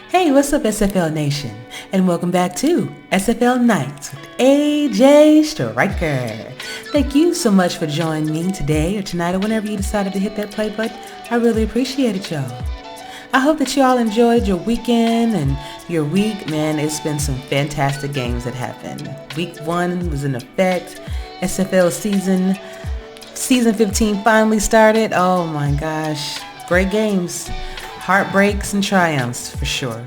Hey, what's up SFL Nation? And welcome back to SFL Nights with AJ Striker. Thank you so much for joining me today or tonight or whenever you decided to hit that play button. I really appreciate it, y'all. I hope that you all enjoyed your weekend and your week. Man, it's been some fantastic games that happened. Week 1 was in effect. SFL season 15 finally started. Oh my gosh. Great games. Heartbreaks and triumphs for sure.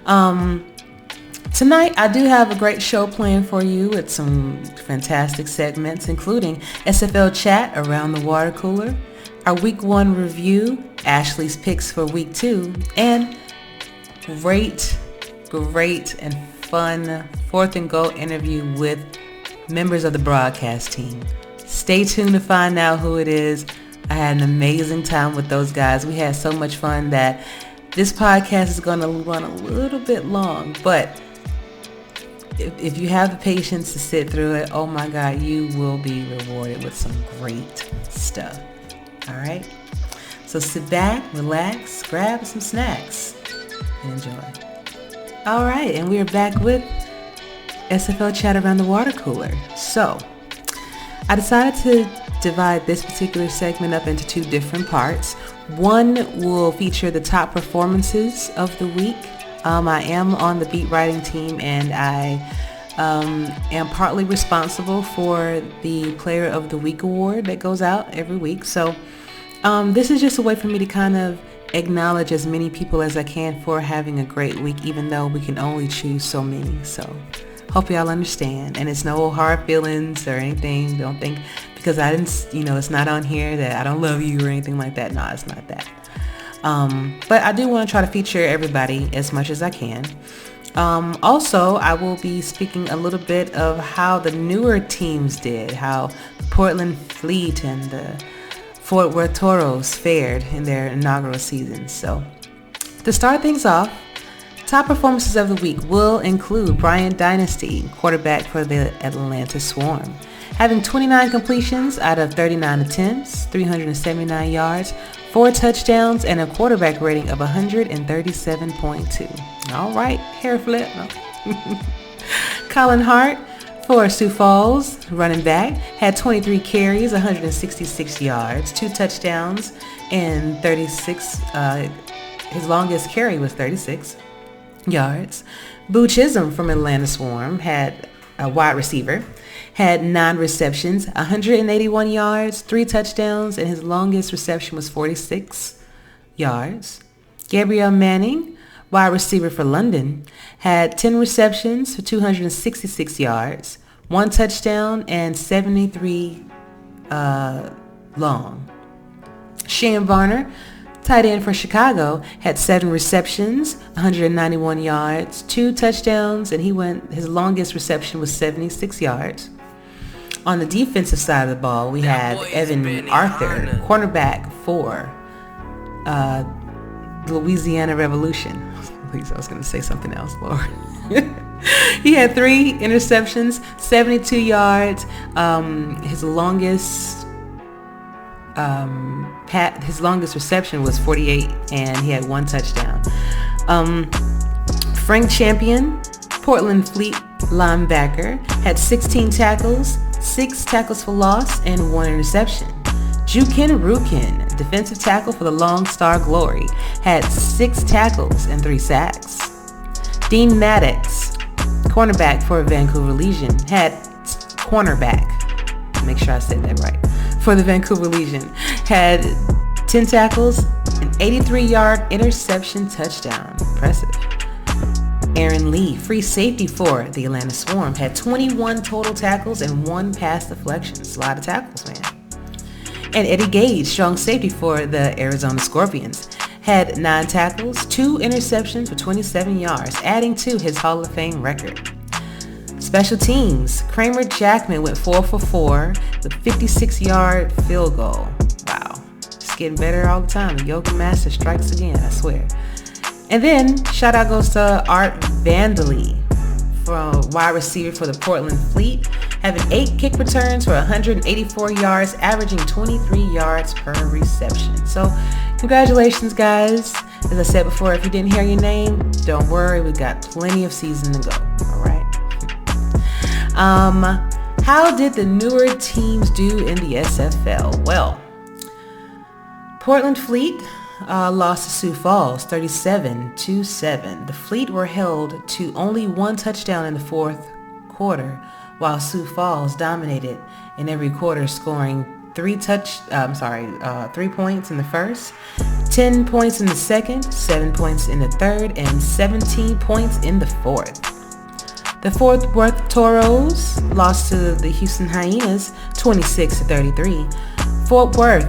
Tonight I do have a great show planned for you with some fantastic segments, including SFL chat around the water cooler, our week 1 review, Ashley's picks for week 2, and great and fun 4th and Go interview with members of the broadcast team. Stay tuned to find out who it is. I had an amazing time with those guys. We had so much fun that this podcast is going to run a little bit long, but if you have the patience to sit through it, oh my God, you will be rewarded with some great stuff. All right? So sit back, relax, grab some snacks, and enjoy. All right, and we are back with SFL chat around the water cooler. So I decided to divide this particular segment up into 2 different parts. One will feature the top performances of the week. I am on the beat writing team, and I am partly responsible for the Player of the Week award that goes out every week. So this is just a way for me to kind of acknowledge as many people as I can for having a great week, even though we can only choose so many. So hope y'all understand. And it's no hard feelings or anything. Don't think because I didn't, it's not on here that I don't love you or anything like that. No, it's not that. But I do want to try to feature everybody as much as I can. Also, I will be speaking a little bit of how the newer teams did, how the Portland Fleet and the Fort Worth Toros fared in their inaugural seasons. So to start things off, top performances of the week will include Bryant Dynasty, quarterback for the Atlanta Swarm, having 29 completions out of 39 attempts, 379 yards, 4 touchdowns, and a quarterback rating of 137.2. All right, hair flip. No. Colin Hart for Sioux Falls, running back, had 23 carries, 166 yards, 2 touchdowns, and 36. His longest carry was 36 yards. Boo Chisholm from Atlanta Swarm had a wide receiver, had 9 receptions, 181 yards, 3 touchdowns, and his longest reception was 46 yards. Gabrielle Manning, wide receiver for London, had 10 receptions for 266 yards, 1 touchdown, and 73 long. Shane Varner, tight end for Chicago, had 7 receptions, 191 yards, 2 touchdowns, and his longest reception was 76 yards. On the defensive side of the ball, we had Evan Arthur, cornerback for Louisiana Revolution. Please, I was going to say something else, Lord. He had 3 interceptions, 72 yards. His longest reception was 48, and he had 1 touchdown. Frank Champion, Portland Fleet linebacker, had 16 tackles, 6 tackles for loss, and 1 interception. Jukin Rukin, defensive tackle for the Long Star Glory, had 6 tackles and 3 sacks. Dean Maddox, cornerback for Vancouver Legion, make sure I said that right, for the Vancouver Legion, had 10 tackles, an 83-yard interception touchdown. Impressive. Aaron Lee, free safety for the Atlanta Swarm, had 21 total tackles and 1 pass deflection. It's a lot of tackles, man. And Eddie Gage, strong safety for the Arizona Scorpions, had 9 tackles, 2 interceptions for 27 yards, adding to his Hall of Fame record. Special teams, Kramer Jackman went 4 for 4 with a 56-yard field goal. Wow, it's getting better all the time. The yoga master strikes again, I swear. And then shout out goes to Art Vandely, for wide receiver for the Portland Fleet, having 8 kick returns for 184 yards, averaging 23 yards per reception. So congratulations, guys. As I said before, if you didn't hear your name, don't worry. We've got plenty of season to go. All right. How did the newer teams do in the SFL? Well, Portland Fleet lost to Sioux Falls 37-7. The Fleet were held to only one touchdown in the fourth quarter, while Sioux Falls dominated in every quarter, scoring 3 points in the first, 10 points in the second, 7 points in the third, and 17 points in the fourth. The Fort Worth Toros lost to the Houston Hyenas 26-33. Fort Worth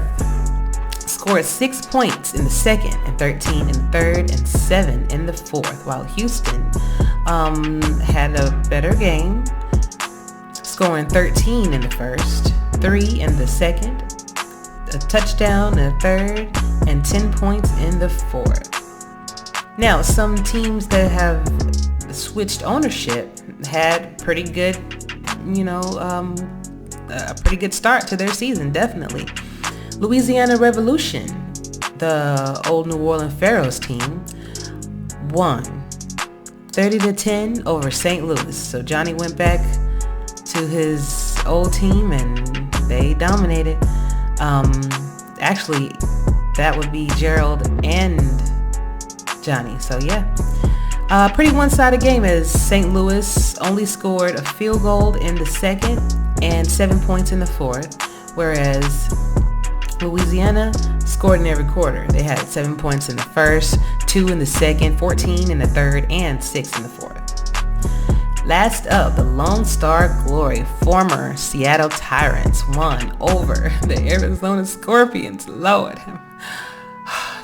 scored 6 points in the second and 13 in the third and 7 in the fourth, while Houston had a better game, scoring 13 in the first, 3 in the second, a touchdown in the third, and 10 points in the fourth. Now, some teams that have switched ownership had pretty good, a pretty good start to their season, definitely. Louisiana Revolution, the old New Orleans Pharaohs team, won 30-10 over St. Louis. So Johnny went back to his old team and they dominated. Actually, that would be Gerald and Johnny. So yeah. Pretty one-sided game as St. Louis only scored a field goal in the second and 7 points in the fourth, whereas Louisiana scored in every quarter. They had 7 points in the first, 2 in the second, 14 in the third, and 6 in the fourth. Last up, the Lone Star Glory, former Seattle Tyrants, won over the Arizona Scorpions. Lord,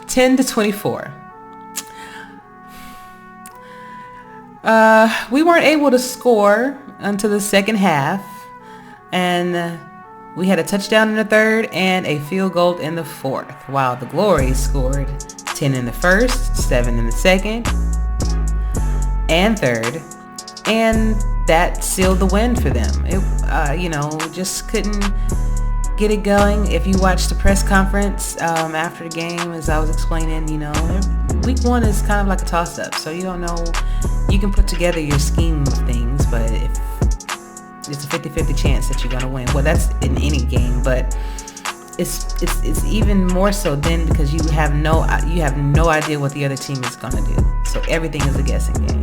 10-24. We weren't able to score until the second half, and we had a touchdown in the third and a field goal in the fourth, while the Glory scored 10 in the first, 7 in the second, and third, and that sealed the win for them. It, just couldn't get it going. If you watched the press conference after the game, as I was explaining, week one is kind of like a toss-up, so you don't know. You can put together your scheme of things, but if it's a 50-50 chance that you're going to win. Well, that's in any game, but it's even more so then because you have no idea what the other team is going to do. So everything is a guessing game.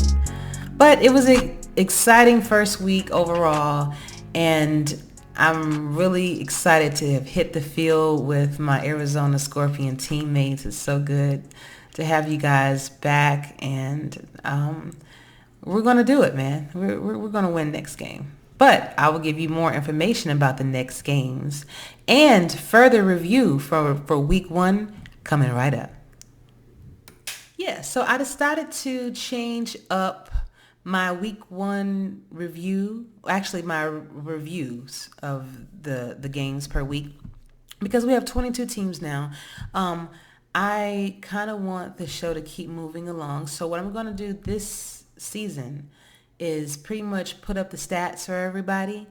But it was an exciting first week overall, and I'm really excited to have hit the field with my Arizona Scorpion teammates. It's so good to have you guys back, and we're going to do it, man. We're going to win next game. But I will give you more information about the next games and further review for week one coming right up. Yeah, so I decided to change up my week one review, actually my reviews of the games per week, because we have 22 teams now. I kind of want the show to keep moving along. So what I'm going to do this season is pretty much put up the stats for everybody.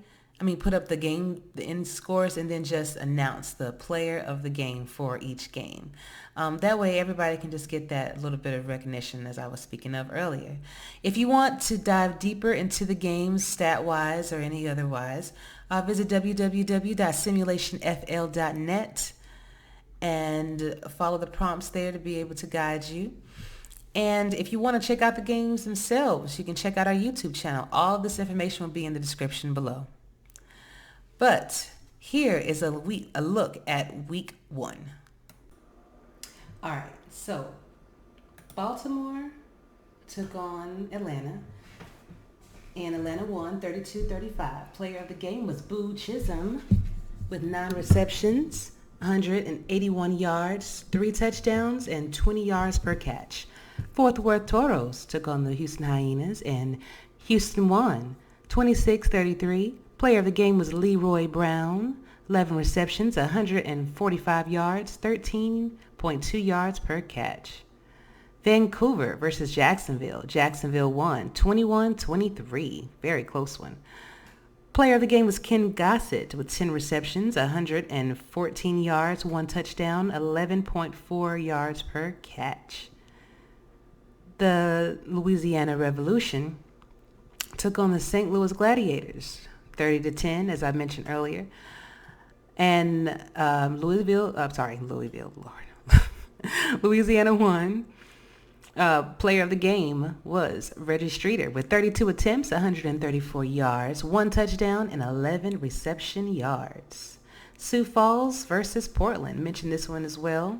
Put up the end scores, and then just announce the player of the game for each game. That way everybody can just get that little bit of recognition, as I was speaking of earlier. If you want to dive deeper into the games stat-wise or any otherwise, visit www.simulationfl.net and follow the prompts there to be able to guide you. And if you want to check out the games themselves, you can check out our YouTube channel. All of this information will be in the description below. But here is a look at week one. All right, so Baltimore took on Atlanta, and Atlanta won 32-35. Player of the game was Boo Chisholm with 9 receptions, 181 yards, 3 touchdowns, and 20 yards per catch. Fort Worth Toros took on the Houston Hyenas, and Houston won 26-33. Player of the game was Leroy Brown, 11 receptions, 145 yards, 13.2 yards per catch. Vancouver versus Jacksonville. Jacksonville won 21-23. Very close one. Player of the game was Ken Gossett with 10 receptions, 114 yards, 1 touchdown, 11.4 yards per catch. The Louisiana Revolution took on the St. Louis Gladiators, 30-10, as I mentioned earlier. And Louisville, Lord. Louisiana won. Player of the game was Reggie Streeter with 32 attempts, 134 yards, 1 touchdown, and 11 reception yards. Sioux Falls versus Portland. Mentioned this one as well.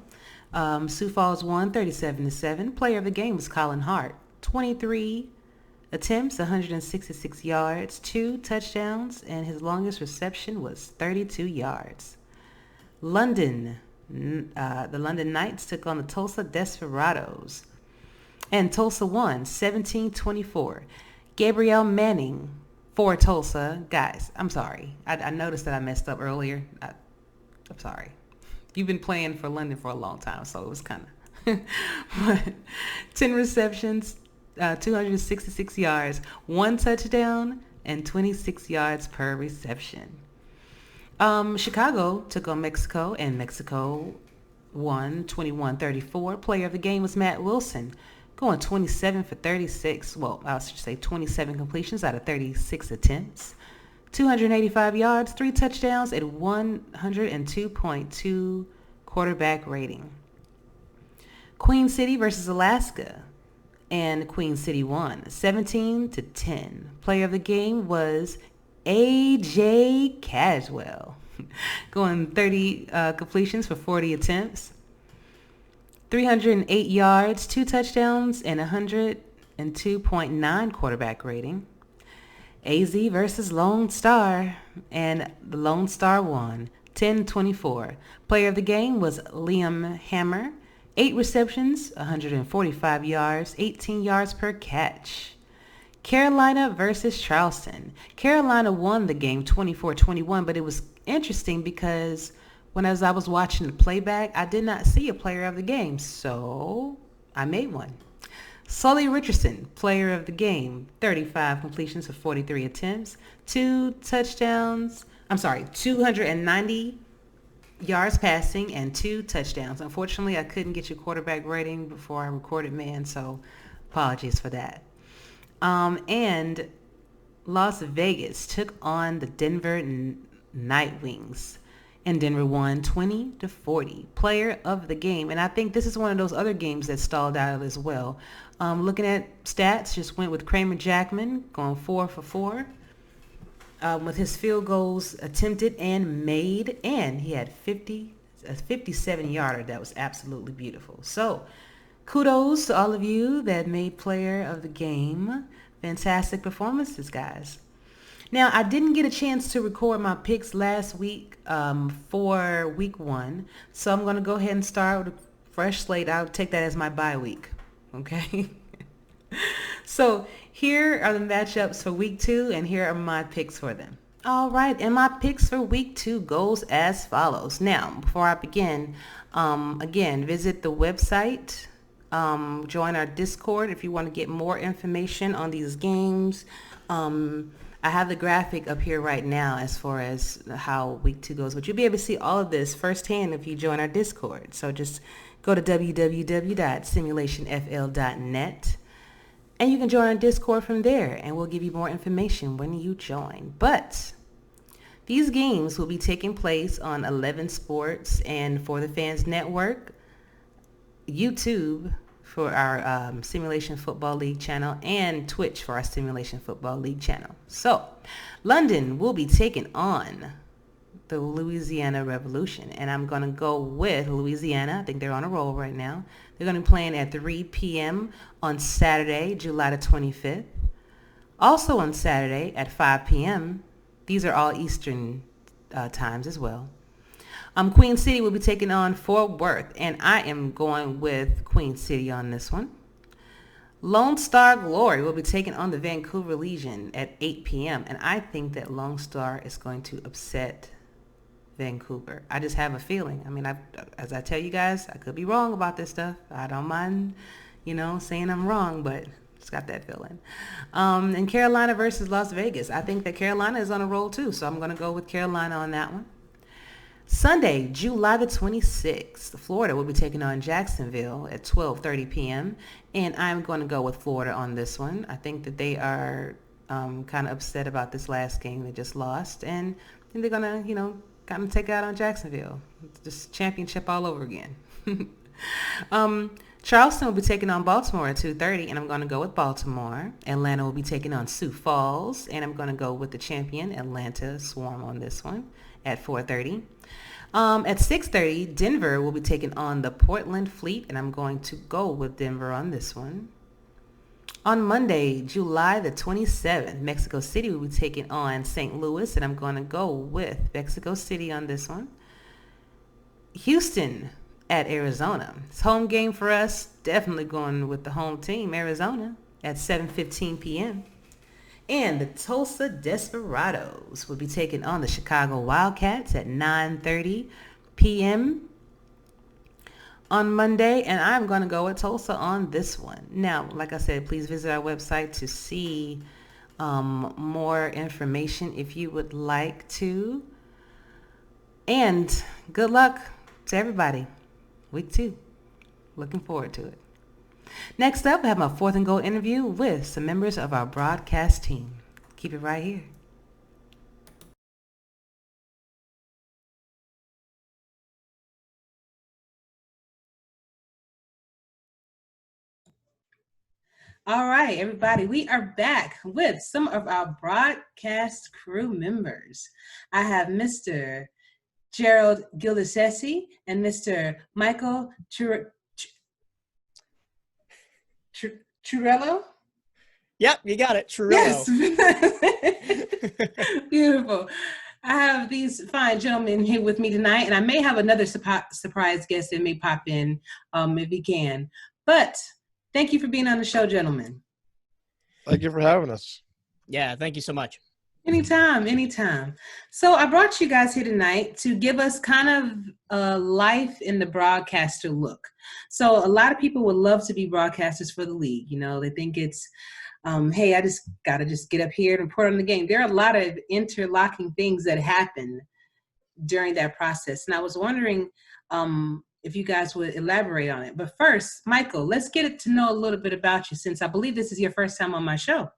Sioux Falls won 37-7. Player of the game was Colin Hart. 23 attempts, 166 yards, 2 touchdowns, and his longest reception was 32 yards. The London Knights took on the Tulsa Desperados. And Tulsa won 17-24. Gabrielle Manning for Tulsa. Guys, I'm sorry. I noticed that I messed up earlier. I'm sorry. You've been playing for London for a long time, so it was kind of... But 10 receptions, 266 yards, 1 touchdown, and 26 yards per reception. Chicago took on Mexico, and Mexico won 21-34. Player of the game was Matt Wilson, going 27 for 36. Well, I should say 27 completions out of 36 attempts. 285 yards, 3 touchdowns, and 102.2 quarterback rating. Queen City versus Alaska, and Queen City won 17-10. Player of the game was AJ Caswell, going 30 completions for 40 attempts. 308 yards, 2 touchdowns, and 102.9 quarterback rating. AZ versus Lone Star, and the Lone Star won 10-24. Player of the game was Liam Hammer. 8 receptions, 145 yards, 18 yards per catch. Carolina versus Charleston. Carolina won the game 24-21, but it was interesting because as I was watching the playback, I did not see a player of the game, so I made one. Sully Richardson, player of the game, 35 completions for 43 attempts, 290 yards passing, and 2 touchdowns. Unfortunately, I couldn't get your quarterback rating before I recorded, man, so apologies for that. And Las Vegas took on the Denver Night Wings, and Denver won 20-40. Player of the game, and I think this is one of those other games that stalled out as well. Looking at stats, just went with Kramer Jackman, going 4 for 4. With his field goals attempted and made, and he had a 57-yarder that was absolutely beautiful. So kudos to all of you that made player of the game. Fantastic performances, guys. Now, I didn't get a chance to record my picks last week for week 1, so I'm going to go ahead and start with a fresh slate. I'll take that as my bye week, okay? So here are the matchups for week 2, and here are my picks for them. All right, and my picks for week 2 goes as follows. Now, before I begin, again, visit the website, join our Discord if you want to get more information on these games. I have the graphic up here right now as far as how week 2 goes, but you'll be able to see all of this firsthand if you join our Discord. So just go to www.simulationfl.net. And you can join our Discord from there, and we'll give you more information when you join. But these games will be taking place on 11 Sports and For the Fans Network, YouTube for our Simulation Football League channel, and Twitch for our Simulation Football League channel. So London will be taking on the Louisiana Revolution, and I'm going to go with Louisiana. I think they're on a roll right now. They're going to be playing at 3 p.m. on Saturday, July the 25th. Also on Saturday at 5 p.m. These are all Eastern times as well. Queen City will be taking on Fort Worth, and I am going with Queen City on this one. Lone Star Glory will be taking on the Vancouver Legion at 8 p.m., and I think that Lone Star is going to upset Vancouver. I just have a feeling. I mean, as I tell you guys, I could be wrong about this stuff. I don't mind, saying I'm wrong, but just got that feeling. And Carolina versus Las Vegas. I think that Carolina is on a roll too, so I'm going to go with Carolina on that one. Sunday, July the 26th, Florida will be taking on Jacksonville at 12:30 p.m. And I'm going to go with Florida on this one. I think that they are kind of upset about this last game they just lost, and they're going to, kind of take out on Jacksonville. Just championship all over again. Charleston will be taking on Baltimore at 2:30, and I'm going to go with Baltimore. Atlanta will be taking on Sioux Falls, and I'm going to go with the champion Atlanta Swarm on this one at 4:30. At 6:30, Denver will be taking on the Portland Fleet, and I'm going to go with Denver on this one. On Monday, July the 27th, Mexico City will be taking on St. Louis, and I'm going to go with Mexico City on this one. Houston at Arizona. It's home game for us. Definitely going with the home team, Arizona, at 7:15 p.m. And the Tulsa Desperados will be taking on the Chicago Wildcats at 9:30 p.m. on Monday, and I'm going to go with Tulsa on this one. Now, like I said, please visit our website to see more information if you would like to. And good luck to everybody. Week 2. Looking forward to it. Next up, I have my 4th and Goal interview with some members of our broadcast team. Keep it right here. All right, everybody, we are back with some of our broadcast crew members. I have Mr. Gerald Gildasesi and Mr. Michael Churello? Yep, you got it. Churello. Yes. Beautiful. I have these fine gentlemen here with me tonight, and I may have another surprise guest that may pop in if he can. But thank you for being on the show, gentlemen. Thank you for having us. Yeah, thank you so much. Anytime. So I brought you guys here tonight to give us kind of a life in the broadcaster look. So a lot of people would love to be broadcasters for the league. They think it's, hey, I just got to just get up here and report on the game. There are a lot of interlocking things that happen during that process. And I was wondering if you guys would elaborate on it. But first, Michael, let's get to know a little bit about you, since I believe this is your first time on my show.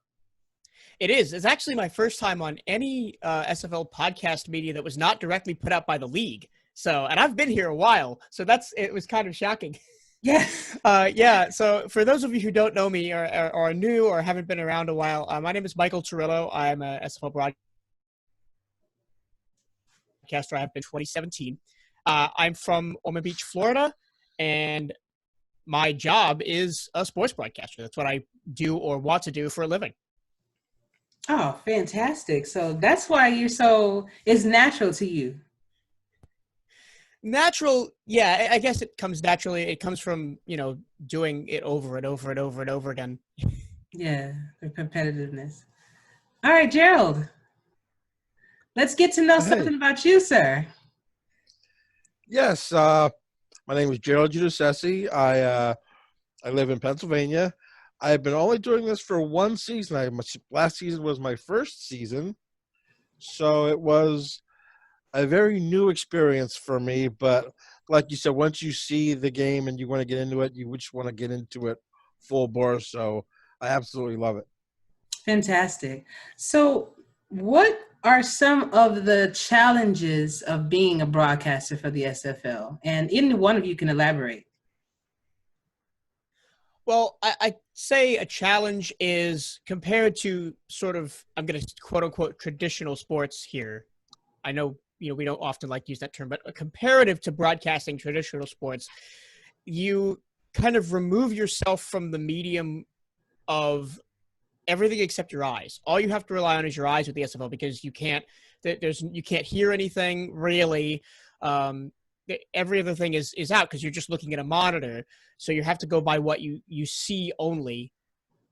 It is. It's actually my first time on any SFL podcast media that was not directly put out by the league. So, and I've been here a while, so it was kind of shocking. Yes. Yeah. So for those of you who don't know me or are new or haven't been around a while, my name is Michael Turillo. I'm a SFL broadcaster. I've been 2017. I'm from Ormond Beach, Florida, and my job is a sports broadcaster. That's what I do or want to do for a living. Oh, fantastic. So that's why it's natural to you. Natural, yeah, I guess it comes naturally. It comes from, doing it over and over and over and over again. Yeah, the competitiveness. All right, Gerald. Let's get to know something about you, sir. Yes, my name is Gerald Giudice. I live in Pennsylvania. I've been only doing this for one season. Last season was my first season, so it was a very new experience for me. But like you said, once you see the game and you want to get into it, you just want to get into it full bore. So I absolutely love it. Fantastic. So what are some of the challenges of being a broadcaster for the SFL? And any one of you can elaborate. Well, I say a challenge is compared to sort of, I'm going to quote unquote traditional sports here. I know, we don't often like to use that term, but comparative to broadcasting traditional sports, you kind of remove yourself from the medium of everything except your eyes. All you have to rely on is your eyes with the SFL, because you can't hear anything really. Every other thing is out because you're just looking at a monitor. So you have to go by what you see only.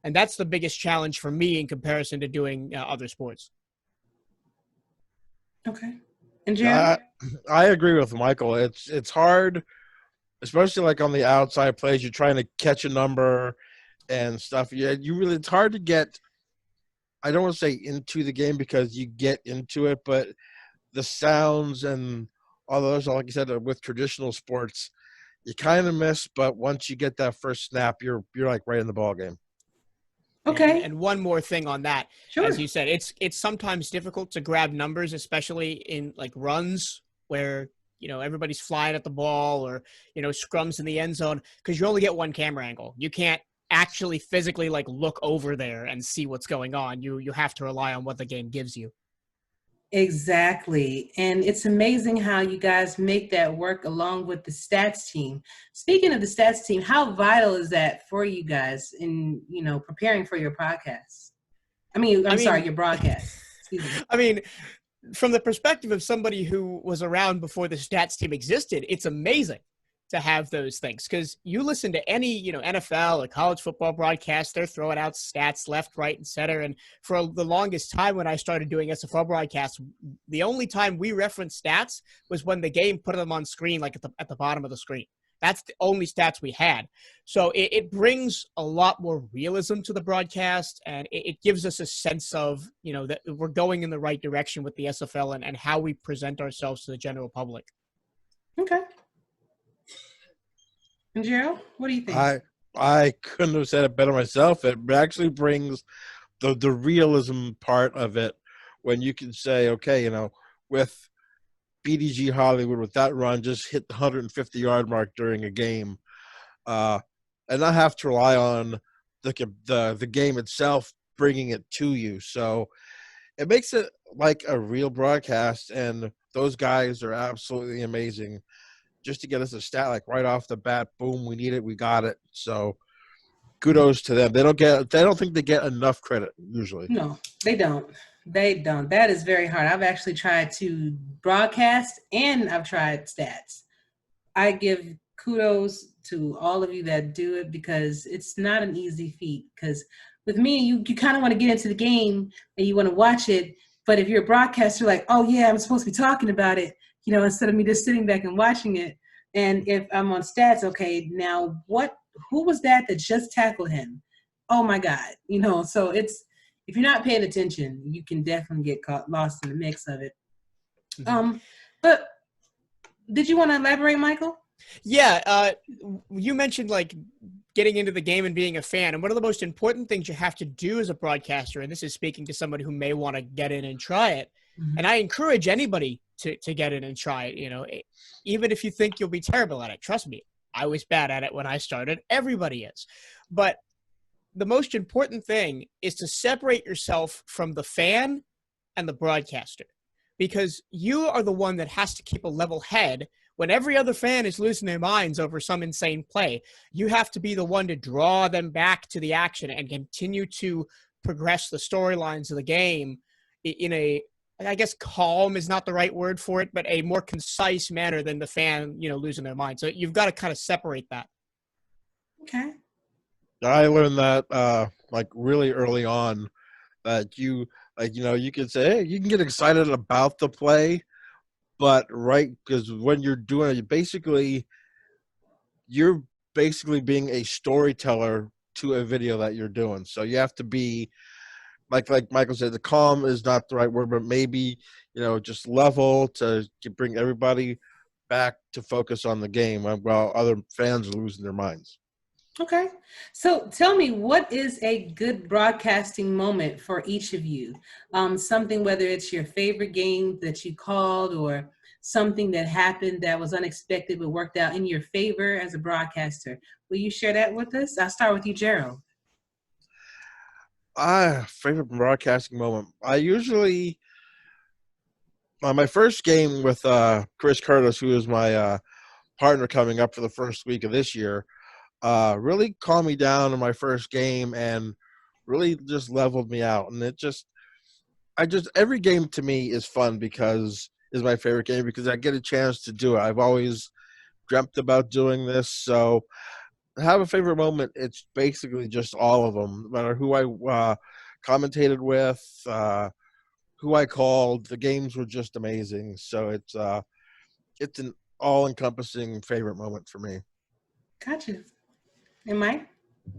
And that's the biggest challenge for me in comparison to doing other sports. Okay. And Jeremy? I agree with Michael. It's hard, especially like on the outside plays. You're trying to catch a number and stuff. Yeah, it's hard to get, I don't want to say into the game because you get into it, but the sounds and although like you said, with traditional sports, you kind of miss, but once you get that first snap, you're like right in the ball game. Okay. And one more thing on that, Sure. as you said, it's sometimes difficult to grab numbers, especially in like runs where everybody's flying at the ball, or scrums in the end zone, because you only get one camera angle. You can't actually physically like look over there and see what's going on. You have to rely on what the game gives you. Exactly. And it's amazing how you guys make that work along with the stats team. Speaking of the stats team, how vital is that for you guys in, preparing for your podcast? Sorry, your broadcast. Excuse me. I mean, from the perspective of somebody who was around before the stats team existed, it's amazing to have those things, because you listen to any NFL or college football broadcast, they're throwing out stats left, right, and center. And for the longest time when I started doing SFL broadcasts, the only time we referenced stats was when the game put them on screen, like at the bottom of the screen. That's the only stats we had. So it brings a lot more realism to the broadcast, and it gives us a sense of that we're going in the right direction with the SFL and how we present ourselves to the general public. Okay. And Gerald, what do you think? I couldn't have said it better myself. It actually brings the realism part of it, when you can say, okay, with BDG Hollywood, with that run, just hit the 150-yard mark during a game, and not have to rely on the game itself bringing it to you. So it makes it like a real broadcast, and those guys are absolutely amazing. Just to get us a stat like right off the bat, boom, we need it, we got it. So kudos to them. They don't think they get enough credit usually. No, they don't. They don't. That is very hard. I've actually tried to broadcast and I've tried stats. I give kudos to all of you that do it, because it's not an easy feat. Because with me, you kind of want to get into the game and you want to watch it. But if you're a broadcaster, like, oh yeah, I'm supposed to be talking about it, instead of me just sitting back and watching it. And if I'm on stats, okay, now who was that just tackled him? Oh my God. So if you're not paying attention, you can definitely get lost in the mix of it. Mm-hmm. But did you want to elaborate, Michael? Yeah. You mentioned like getting into the game and being a fan. And one of the most important things you have to do as a broadcaster, and this is speaking to somebody who may want to get in and try it, mm-hmm. and I encourage anybody to get in and try it, even if you think you'll be terrible at it. Trust me, I was bad at it when I started. Everybody is. But the most important thing is to separate yourself from the fan and the broadcaster, because you are the one that has to keep a level head when every other fan is losing their minds over some insane play. You have to be the one to draw them back to the action and continue to progress the storylines of the game in a, I guess calm is not the right word for it, but a more concise manner than the fan, losing their mind. So you've got to kind of separate that. Okay. I learned that like really early on, that you can say, hey, you can get excited about the play, but because when you're doing it, you're basically being a storyteller to a video that you're doing. So you have to be like Michael said, the calm is not the right word, but maybe just level to bring everybody back to focus on the game while other fans are losing their minds. Okay. So tell me, what is a good broadcasting moment for each of you? Something, whether it's your favorite game that you called or something that happened that was unexpected but worked out in your favor as a broadcaster. Will you share that with us? I'll start with you, Gerald. Favorite broadcasting moment. I usually, my first game with Chris Curtis, who is my partner coming up for the first week of this year, really calmed me down in my first game and really just leveled me out. And every game to me is fun because is my favorite game because I get a chance to do it. I've always dreamt about doing this. So have a favorite moment. It's basically just all of them, no matter who I commentated with, who I called. The games were just amazing. So it's an all-encompassing favorite moment for me. Gotcha. And Mike?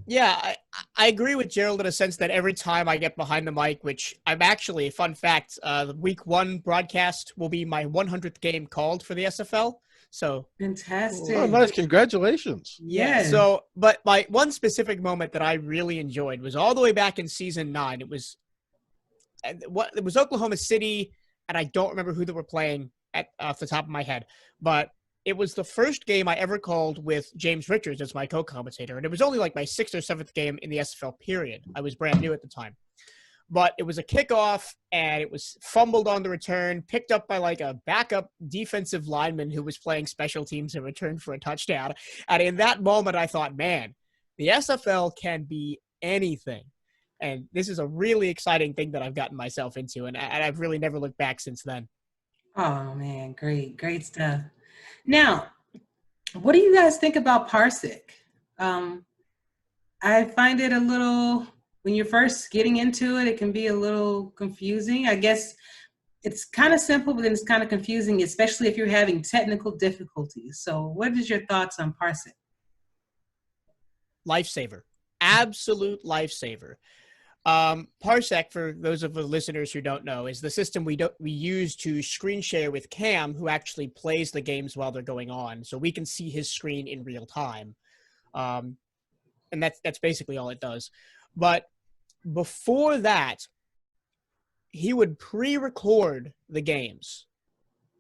Yeah, I agree with Gerald in a sense that every time I get behind the mic, which I'm actually, fun fact, the week 1 broadcast will be my 100th game called for the SFL. So, Oh, Fantastic. nice. Congratulations. yeah. Yes. So, but my one specific moment that I really enjoyed was all the way back in season 9. It was Oklahoma City, and I don't remember who they were playing off the top of my head, but it was the first game I ever called with James Richards as my co-commentator, and it was only like my 6th or 7th game in the SFL period. I was brand new at the time, but it was a kickoff, and it was fumbled on the return, picked up by like a backup defensive lineman who was playing special teams and returned for a touchdown. And in that moment, I thought, man, the SFL can be anything. And this is a really exciting thing that I've gotten myself into, and I've really never looked back since then. Oh man, great stuff. Now, what do you guys think about Parsec? Um, I find it a little, when you're first getting into it, it can be a little confusing. I guess it's kind of simple, but then it's kind of confusing, especially if you're having technical difficulties. So what is your thoughts on Parsec? Lifesaver, absolute lifesaver. Parsec, for those of the listeners who don't know, is the system we use to screen share with Cam, who actually plays the games while they're going on, so we can see his screen in real time. And that's basically all it does. But before that, he would pre-record the games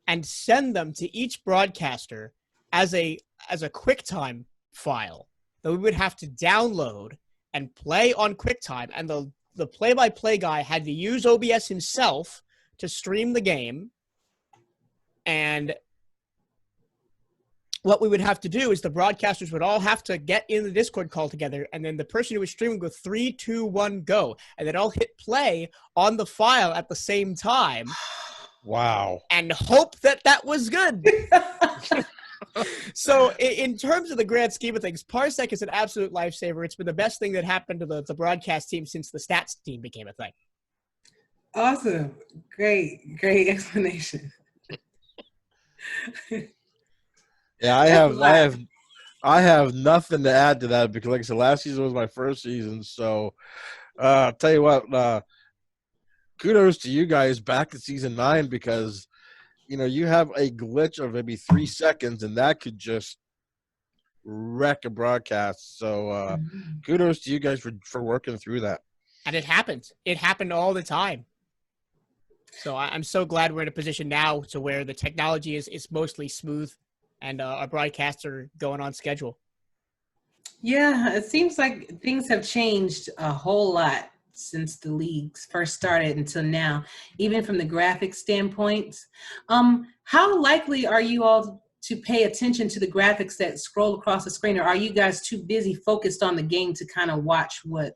and send them to each broadcaster as a QuickTime file that we would have to download and play on QuickTime. And the play-by-play guy had to use OBS himself to stream the game. And what we would have to do is the broadcasters would all have to get in the Discord call together, and then the person who was streaming would go 3, 2, 1, go, and then all hit play on the file at the same time. Wow. And hope that was good. So in terms of the grand scheme of things, Parsec is an absolute lifesaver. It's been the best thing that happened to the broadcast team since the stats team became a thing. Awesome. Great explanation. Yeah, I have nothing to add to that because, like I said, last season was my first season. So, I'll tell you what, kudos to you guys back in season 9 because, you have a glitch of maybe 3 seconds and that could just wreck a broadcast. So, kudos to you guys for working through that. And it happened. It happened all the time. So I'm so glad we're in a position now to where the technology is mostly smooth and our broadcasts are going on schedule. Yeah, it seems like things have changed a whole lot since the leagues first started until now, even from the graphic standpoint. How likely are you all to pay attention to the graphics that scroll across the screen, or are you guys too busy focused on the game to kind of watch what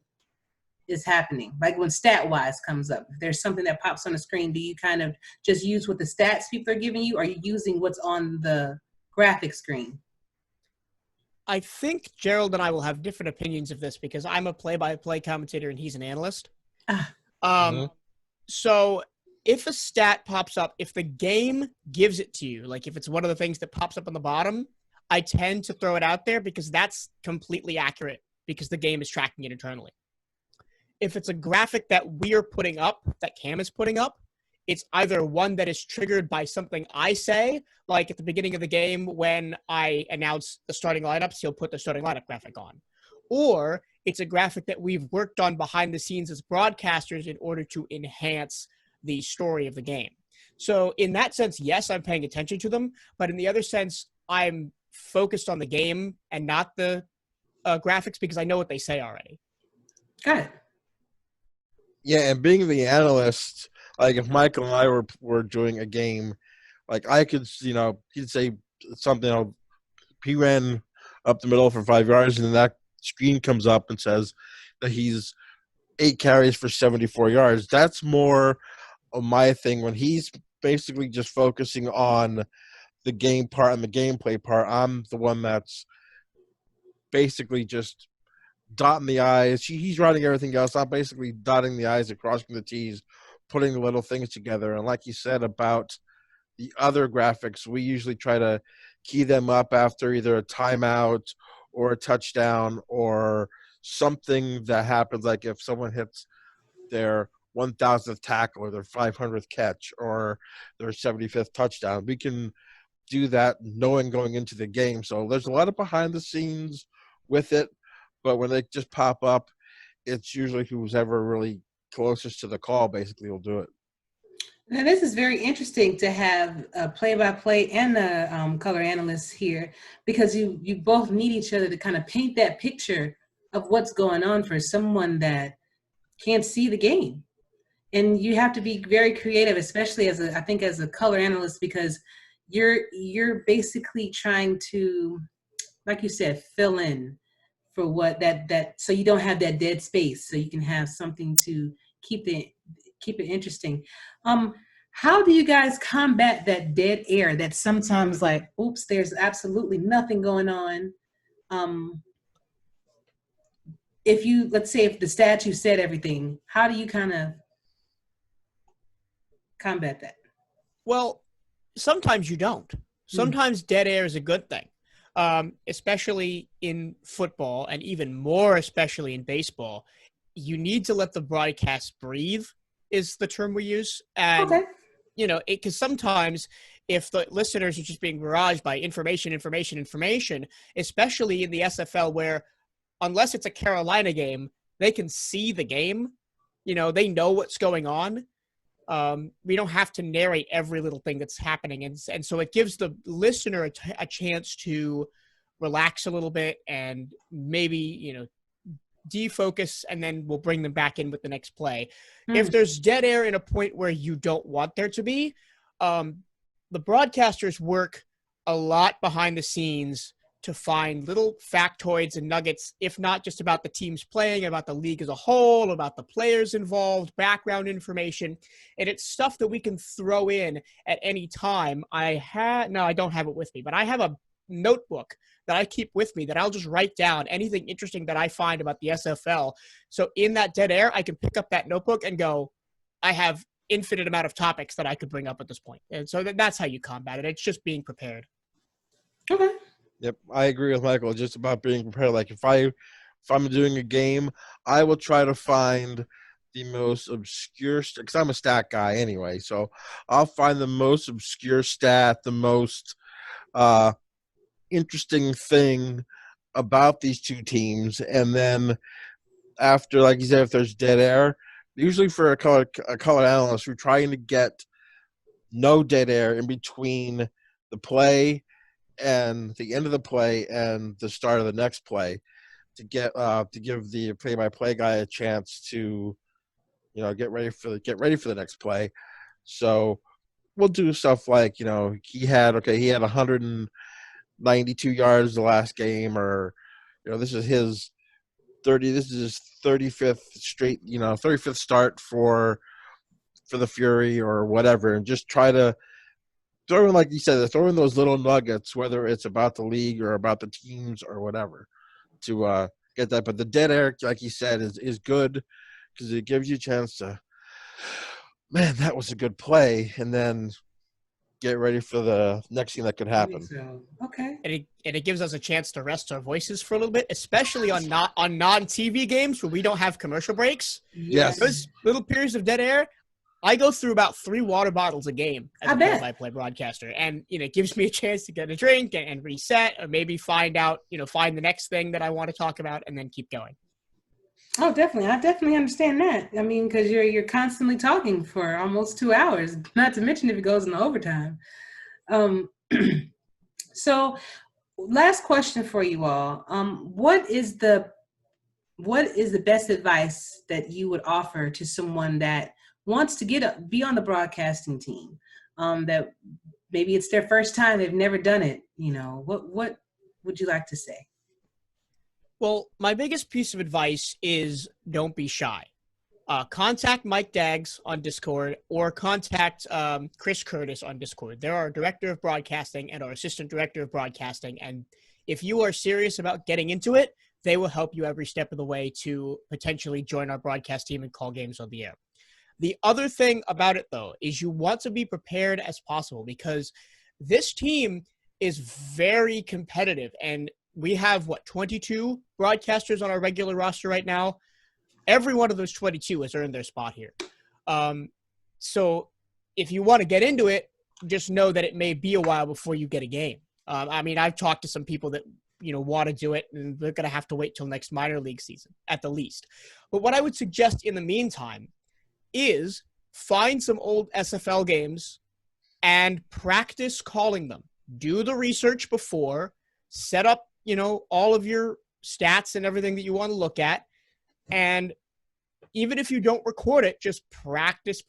is happening? Like when stat-wise comes up, if there's something that pops on the screen, do you kind of just use what the stats people are giving you, or are you using what's on the graphic screen? I think Gerald and I will have different opinions of this because I'm a play-by-play commentator and he's an analyst. So if a stat pops up, if the game gives it to you, like if it's one of the things that pops up on the bottom, I tend to throw it out there because that's completely accurate because the game is tracking it internally. If it's a graphic that we're putting up, that Cam is putting up, it's either one that is triggered by something I say, like at the beginning of the game when I announce the starting lineups, he'll put the starting lineup graphic on. Or it's a graphic that we've worked on behind the scenes as broadcasters in order to enhance the story of the game. So in that sense, yes, I'm paying attention to them, but in the other sense, I'm focused on the game and not the graphics because I know what they say already. Got it. Yeah, and being the analyst, like if Michael and I were doing a game, like I could, he'd say something, he ran up the middle for 5 yards, and then that screen comes up and says that he's 8 carries for 74 yards. That's more of my thing when he's basically just focusing on the game part and the gameplay part. I'm the one that's basically just dotting the I's. He's writing everything else. I'm basically dotting the I's and crossing the T's, putting the little things together. And like you said about the other graphics, we usually try to key them up after either a timeout or a touchdown or something that happens, like if someone hits their 1,000th tackle or their 500th catch or their 75th touchdown. We can do that knowing going into the game. So there's a lot of behind the scenes with it, but when they just pop up, it's usually who's ever really closest to the call basically will do it. Now, this is very interesting to have a play-by-play and a color analyst here, because you both need each other to kind of paint that picture of what's going on for someone that can't see the game. And you have to be very creative, especially as a color analyst, because you're basically trying to, like you said, fill in for what that so you don't have that dead space, so you can have something to keep it interesting. How do you guys combat that dead air that sometimes, like, oops, there's absolutely nothing going on? Let's say if the statue said everything, how do you kind of combat that? Well, sometimes you don't. Sometimes dead air is a good thing, especially in football, and even more especially in baseball. You need to let the broadcast breathe is the term we use. And, okay. Because sometimes if the listeners are just being barraged by information, especially in the SFL, where unless it's a Carolina game, they can see the game. They know what's going on. We don't have to narrate every little thing that's happening. And so it gives the listener a chance to relax a little bit and maybe, defocus, and then we'll bring them back in with the next play. If there's dead air in a point where you don't want there to be, the broadcasters work a lot behind the scenes to find little factoids and nuggets, if not just about the teams playing, about the league as a whole, about the players involved, background information. And it's stuff that we can throw in at any time. I don't have it with me, but I have a notebook that I keep with me that I'll just write down anything interesting that I find about the SFL. So in that dead air, I can pick up that notebook and go, I have infinite amount of topics that I could bring up at this point. And so that's how you combat it. It's just being prepared. Okay. Yep, I agree with Michael. Just about being prepared. Like if I'm doing a game, I will try to find the most obscure, because I'm a stat guy anyway. So I'll find the most obscure stat, the most interesting thing about these two teams, and then after, like you said, if there's dead air, usually for a color analyst, we're trying to get no dead air in between the play and the end of the play and the start of the next play, to give the play-by-play guy a chance to get ready for the next play. So we'll do stuff like he had 192 yards the last game, or this is his 35th straight 35th start for the Fury or whatever, and just try to throw in, like you said, throw in those little nuggets, whether it's about the league or about the teams or whatever, to get that. But the dead air, like you said, is good, because it gives you a chance to, man, that was a good play, and then get ready for the next thing that could happen. So, okay. And it gives us a chance to rest our voices for a little bit, especially on non-TV games where we don't have commercial breaks. Yes. Those little periods of dead air, I go through about 3 water bottles a game as a play-by-play broadcaster. And, it gives me a chance to get a drink and reset, or maybe find the next thing that I want to talk about, and then keep going. Oh, definitely. I definitely understand that. I mean, because you're constantly talking for almost 2 hours, not to mention if it goes into overtime. So last question for you all. What is the best advice that you would offer to someone that wants to be on the broadcasting team, that maybe it's their first time, they've never done it? What would you like to say? Well, my biggest piece of advice is don't be shy. Contact Mike Daggs on Discord, or contact Chris Curtis on Discord. They're our director of broadcasting and our assistant director of broadcasting. And if you are serious about getting into it, they will help you every step of the way to potentially join our broadcast team and call games on the air. The other thing about it, though, is you want to be prepared as possible, because this team is very competitive, and we have, 22 broadcasters on our regular roster right now. Every one of those 22 has earned their spot here. So if you want to get into it, just know that it may be a while before you get a game. I mean, I've talked to some people that, want to do it, and they're going to have to wait till next minor league season at the least. But what I would suggest in the meantime is find some old SFL games and practice calling them. Do the research before, set up, all of your stats and everything that you want to look at. And even if you don't record it, just practice,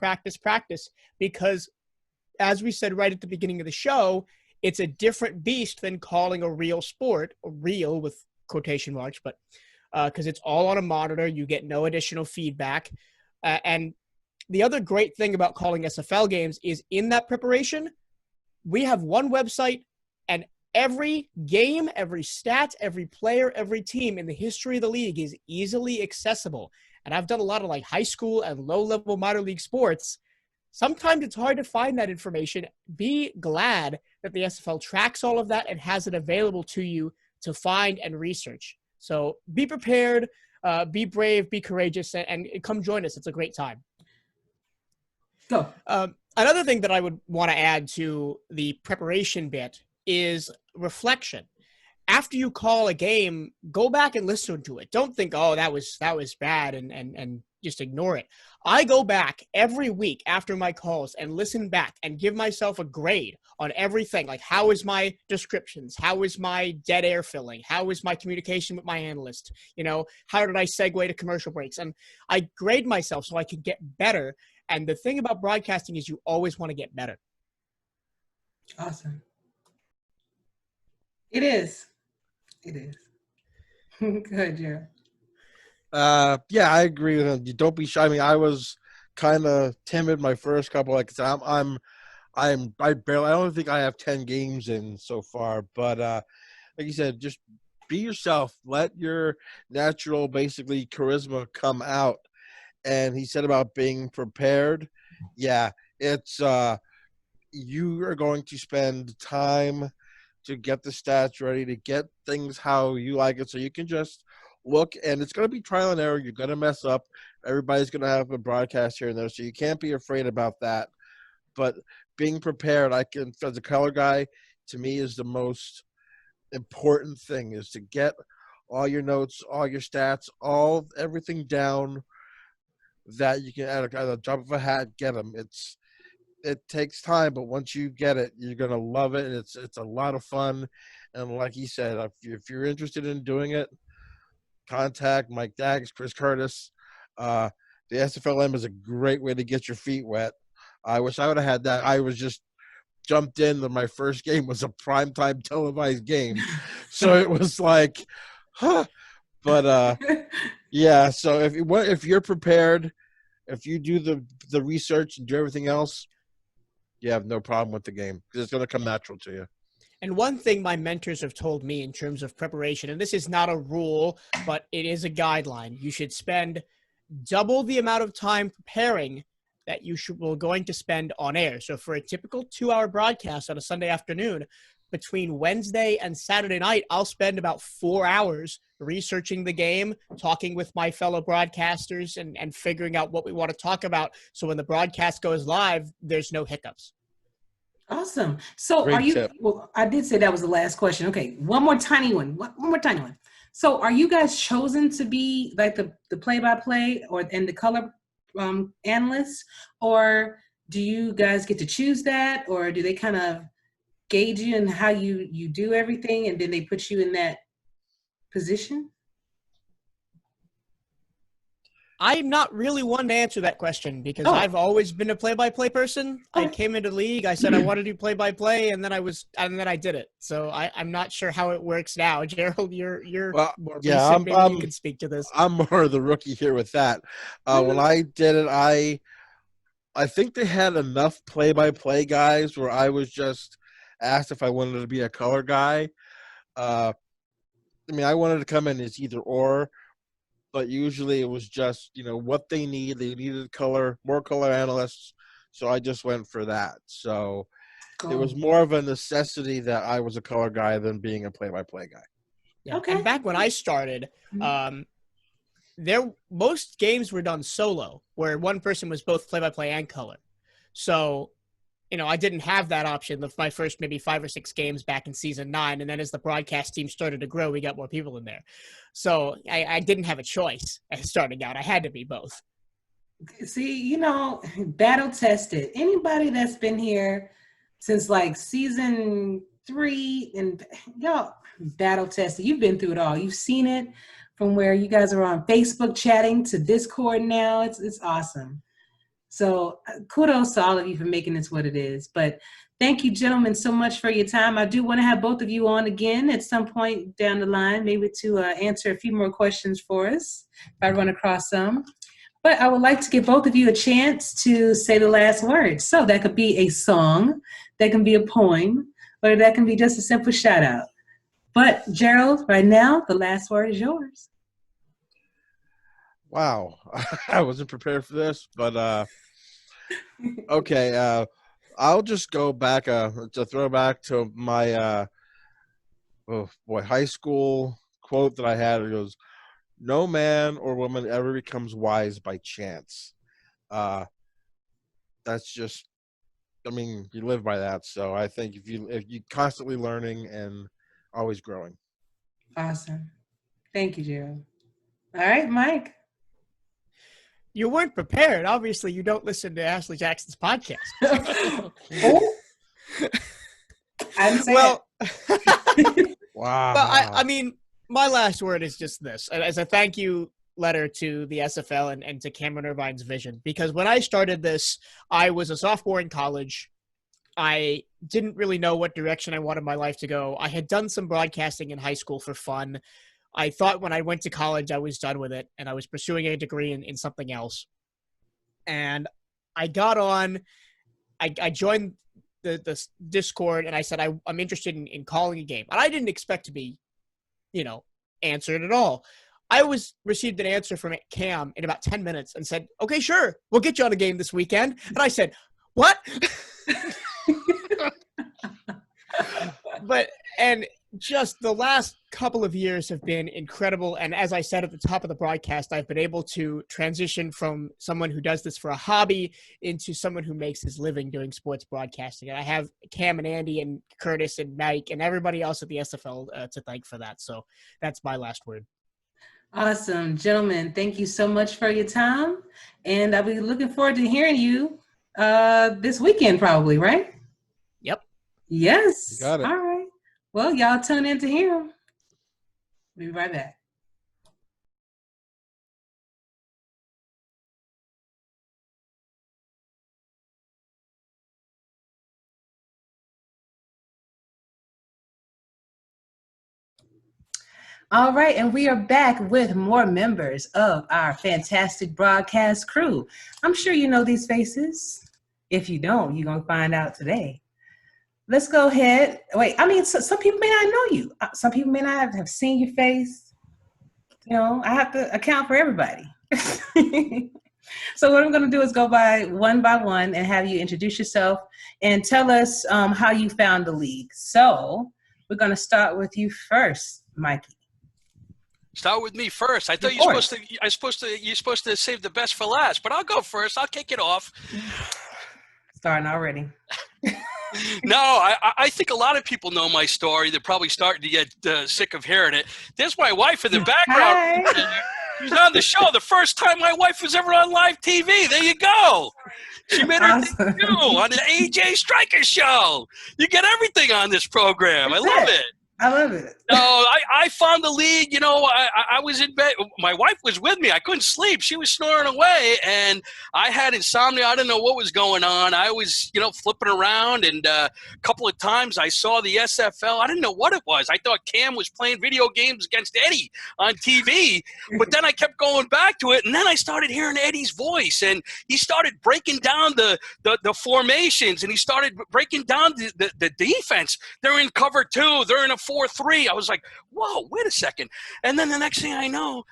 because as we said right at the beginning of the show, it's a different beast than calling a real sport, real with quotation marks, but because it's all on a monitor, you get no additional feedback. And the other great thing about calling SFL games is in that preparation, we have one website and every game, every stat, every player, every team in the history of the league is easily accessible. And I've done a lot of like high school and low-level minor league sports. Sometimes it's hard to find that information. Be glad that the SFL tracks all of that and has it available to you to find and research. So be prepared, be brave, be courageous, and come join us. It's a great time. Go. Another thing that I would want to add to the preparation bit is reflection. After you call a game, go back and listen to it. Don't think, oh, that was bad and just ignore it. I go back every week after my calls and listen back and give myself a grade on everything. Like, how is my descriptions? How is my dead air filling? How is my communication with my analyst? How did I segue to commercial breaks? And I grade myself so I can get better. And the thing about broadcasting is you always want to get better. Awesome. It is. Good, Gerald. Yeah, I agree with him. You don't be shy. I mean, I was kind of timid my first couple. Like I don't think I have 10 games in so far. But like you said, just be yourself. Let your natural, basically, charisma come out. And he said about being prepared. Yeah, it's you are going to spend time to get the stats ready, to get things how you like it, so you can just look, and it's going to be trial and error. You're going to mess up. Everybody's going to have a broadcast here and there, so you can't be afraid about that. But being prepared, as a color guy, to me is the most important thing, is to get all your notes, all your stats, everything down that you can, at a drop of a hat, get them. It takes time, but once you get it, you're going to love it. It's a lot of fun. And like he said, if you're interested in doing it, contact Mike Daggs, Chris Curtis. The SFLM is a great way to get your feet wet. I wish I would have had that. I was just jumped in. My first game was a primetime televised game. So it was like, huh. But, yeah, so if you're prepared, if you do the research and do everything else, you have no problem with the game because it's going to come natural to you. And one thing my mentors have told me in terms of preparation, and this is not a rule, but it is a guideline, you should spend double the amount of time preparing that we're going to spend on air. So for a typical 2-hour broadcast on a Sunday afternoon, between Wednesday and Saturday night, I'll spend about 4 hours researching the game, talking with my fellow broadcasters and figuring out what we want to talk about. So when the broadcast goes live, there's no hiccups. Awesome. So Great tip. well, I did say that was the last question. Okay. One more tiny one. So are you guys chosen to be like the play-by-play and the color analysts, or do you guys get to choose that, or do they kind of gauge you and how you do everything and then they put you in that position? I'm not really one to answer that question because I've always been a play-by-play person. I came into the league. I said I want to do play-by-play, and then I did it. So I'm not sure how it works now. Gerald, you're more recent. Maybe you can speak to this. I'm more the rookie here with that. When I did it, I think they had enough play-by-play guys where I was just asked if I wanted to be a color guy. I mean, I wanted to come in as either or. But usually it was just, what they need. They needed more color analysts. So I just went for that. So It was more of a necessity that I was a color guy than being a play-by-play guy. Yeah. Okay. And back when I started, most games were done solo, where one person was both play-by-play and color. So, I didn't have that option of my first maybe 5 or 6 games back in season 9. And then as the broadcast team started to grow, we got more people in there. So I didn't have a choice as starting out. I had to be both. See, battle tested. Anybody that's been here since like season 3 and y'all battle tested. You've been through it all. You've seen it from where you guys are on Facebook chatting to Discord now. It's awesome. So kudos to all of you for making this what it is. But thank you, gentlemen, so much for your time. I do want to have both of you on again at some point down the line, maybe to answer a few more questions for us if I run across some. But I would like to give both of you a chance to say the last word. So that could be a song, that can be a poem, or that can be just a simple shout out. But Gerald, right now, the last word is yours. Wow. I wasn't prepared for this, but okay. I'll just go back to throwback to my high school quote that I had. It goes, "No man or woman ever becomes wise by chance." That's just, you live by that. So I think if you constantly learning and always growing. Awesome. Thank you, Gerald. All right, Mike. You weren't prepared. Obviously, you don't listen to Ashley Jackson's podcast. Oh. I didn't say that. Wow. But my last word is just this. As a thank you letter to the SFL and to Cameron Irvine's vision. Because when I started this, I was a sophomore in college. I didn't really know what direction I wanted my life to go. I had done some broadcasting in high school for fun. I thought when I went to college, I was done with it, and I was pursuing a degree in something else. And I got on, I joined the Discord, and I said, I'm interested in calling a game. And I didn't expect to be, answered at all. I received an answer from Cam in about 10 minutes and said, okay, sure, we'll get you on a game this weekend. And I said, what? And just the last couple of years have been incredible. And as I said at the top of the broadcast, I've been able to transition from someone who does this for a hobby into someone who makes his living doing sports broadcasting. And I have Cam and Andy and Curtis and Mike and everybody else at the SFL to thank for that. So that's my last word. Awesome. Gentlemen, thank you so much for your time. And I'll be looking forward to hearing you this weekend probably, right? Yep. Yes. You got it. All right. Well, y'all tune in to hear him. We'll be right back. All right, and we are back with more members of our fantastic broadcast crew. I'm sure you know these faces. If you don't, you're going to find out today. Let's go ahead. Wait, some people may not know you. Some people may not have seen your face. I have to account for everybody. So what I'm going to do is go by one and have you introduce yourself and tell us how you found the league. So we're going to start with you first, Mikey. Start with me first. I thought you're supposed to save the best for last, but I'll go first. I'll kick it off. Starting already. No, I think a lot of people know my story. They're probably starting to get sick of hearing it. There's my wife in the background. Hi. She's on the show. The first time my wife was ever on live TV. There you go. She made her debut on the AJ Striker show. You get everything on this program. I love it. I love it. No, I found the league. I was in bed. My wife was with me. I couldn't sleep. She was snoring away, and I had insomnia. I didn't know what was going on. I was, flipping around, and a couple of times I saw the SFL. I didn't know what it was. I thought Cam was playing video games against Eddie on TV, but then I kept going back to it, and then I started hearing Eddie's voice, and he started breaking down the formations, and he started breaking down the defense. They're in cover 2. They're in a 4-3. I was like, whoa, wait a second. And then the next thing I know,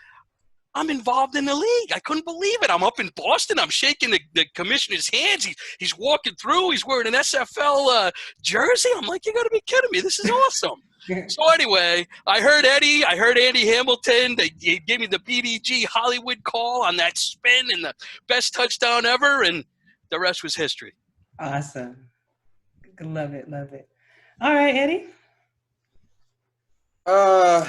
I'm involved in the league. I couldn't believe it. I'm up in Boston. I'm shaking the commissioner's hands. He's walking through. He's wearing an SFL jersey. I'm like, you got to be kidding me. This is awesome. So anyway, I heard Eddie. I heard Andy Hamilton. They gave me the PDG Hollywood call on that spin and the best touchdown ever, and the rest was history. Awesome. Love it. Love it. All right, Eddie. Prior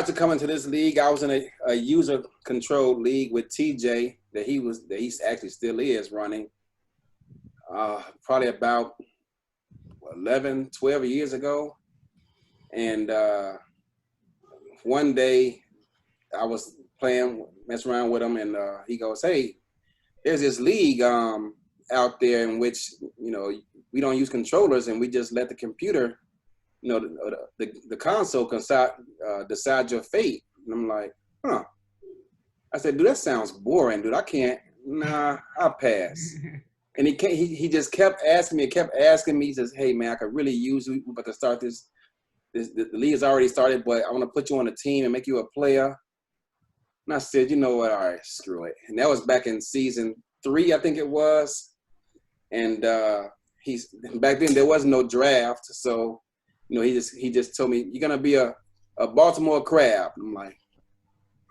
to coming to this league, I was in a user-controlled league with TJ that he actually still is running. Probably about 11, 12 years ago. And one day I was messing around with him, and he goes, "Hey, there's this league out there in which, we don't use controllers and we just let the computer, the console can decide your fate." And I'm like, huh. I said, dude, that sounds boring, dude. I can't. Nah, I'll pass. And he just kept asking me. He says, "Hey, man, I could really use you. We're about to start this. The league has already started, but I want to put you on a team and make you a player." And I said, "You know what? All right, screw it." And that was back in season 3, I think it was. And back then there was no draft, so he just told me, "You're gonna be a Baltimore Crab." I'm like,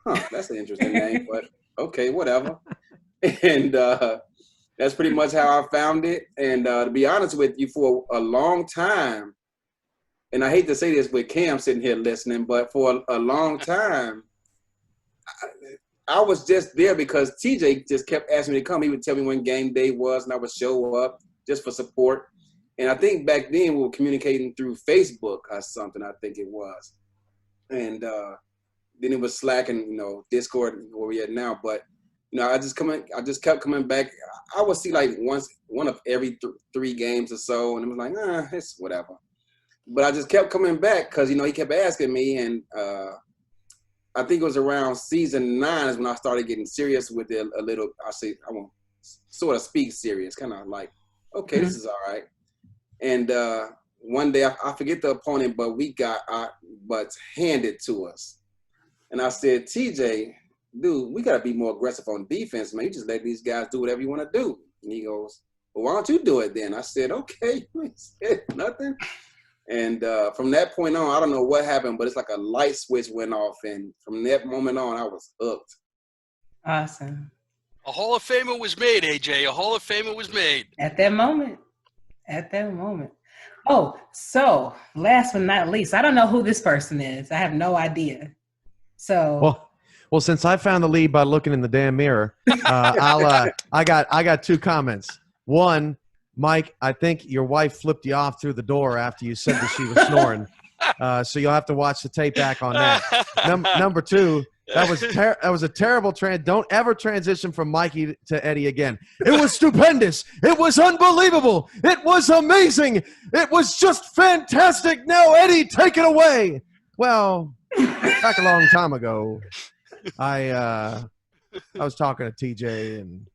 huh, that's an interesting name, but okay, whatever. And that's pretty much how I found it. And to be honest with you, for a long time, and I hate to say this with Cam sitting here listening, but for a long time, I was just there because TJ just kept asking me to come. He would tell me when game day was, and I would show up just for support. And I think back then we were communicating through Facebook or something, I think it was. And then it was Slack and, Discord where we at now. But, I just kept coming back. I would see like one of every 3 games or so. And it was like, it's whatever. But I just kept coming back because, he kept asking me. And I think it was around season 9 is when I started getting serious with it a little. I won't sort of speak serious, kind of like, okay, this is all right. And one day, I forget the opponent, but we got our butts handed to us. And I said, TJ, dude, we got to be more aggressive on defense, man. You just let these guys do whatever you want to do. And he goes, well, why don't you do it then? I said, okay. He said nothing. And from that point on, I don't know what happened, but it's like a light switch went off. And from that moment on, I was hooked. Awesome. A Hall of Famer was made, AJ. A Hall of Famer was made. At that moment. Oh, so last but not least, I don't know who this person is. I have no idea. So well, since I found the lead by looking in the damn mirror, I got 2 comments. One, Mike, I think your wife flipped you off through the door after you said that she was snoring. So you'll have to watch the tape back on that. Number 2, that was a terrible Don't ever transition from Mikey to Eddie again. It was stupendous. It was unbelievable. It was amazing. It was just fantastic. Now, Eddie, take it away. Well, back a long time ago, I was talking to TJ and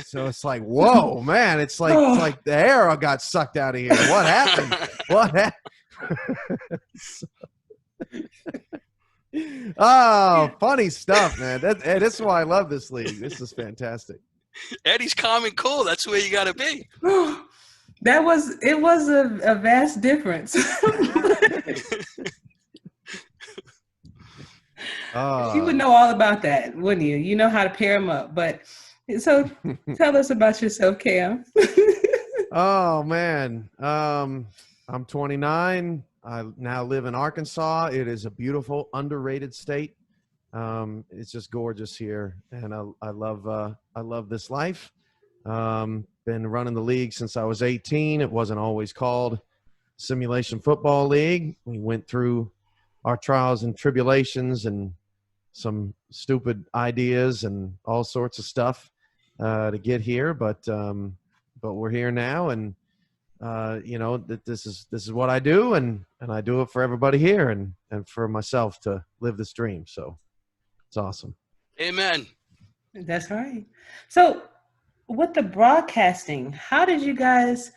so it's like, whoa, man! It's like the air got sucked out of here. What happened? What happened? Oh, funny stuff, man. This is why I love this league. This is fantastic. Eddie's calm and cool. That's where you got to be. It was a vast difference. You would know all about that, wouldn't you? You know how to pair them up. But so tell us about yourself, Cam. Oh, man. I'm 29. I now live in Arkansas. It is a beautiful, underrated state. It's just gorgeous here, and I love this life. Been running the league since I was 18. It wasn't always called Simulation Football League. We went through our trials and tribulations and some stupid ideas and all sorts of stuff to get here, but we're here now, and that this is what I do, and I do it for everybody here and for myself to live this dream. So it's awesome. Amen. That's right. So with the broadcasting, how did you guys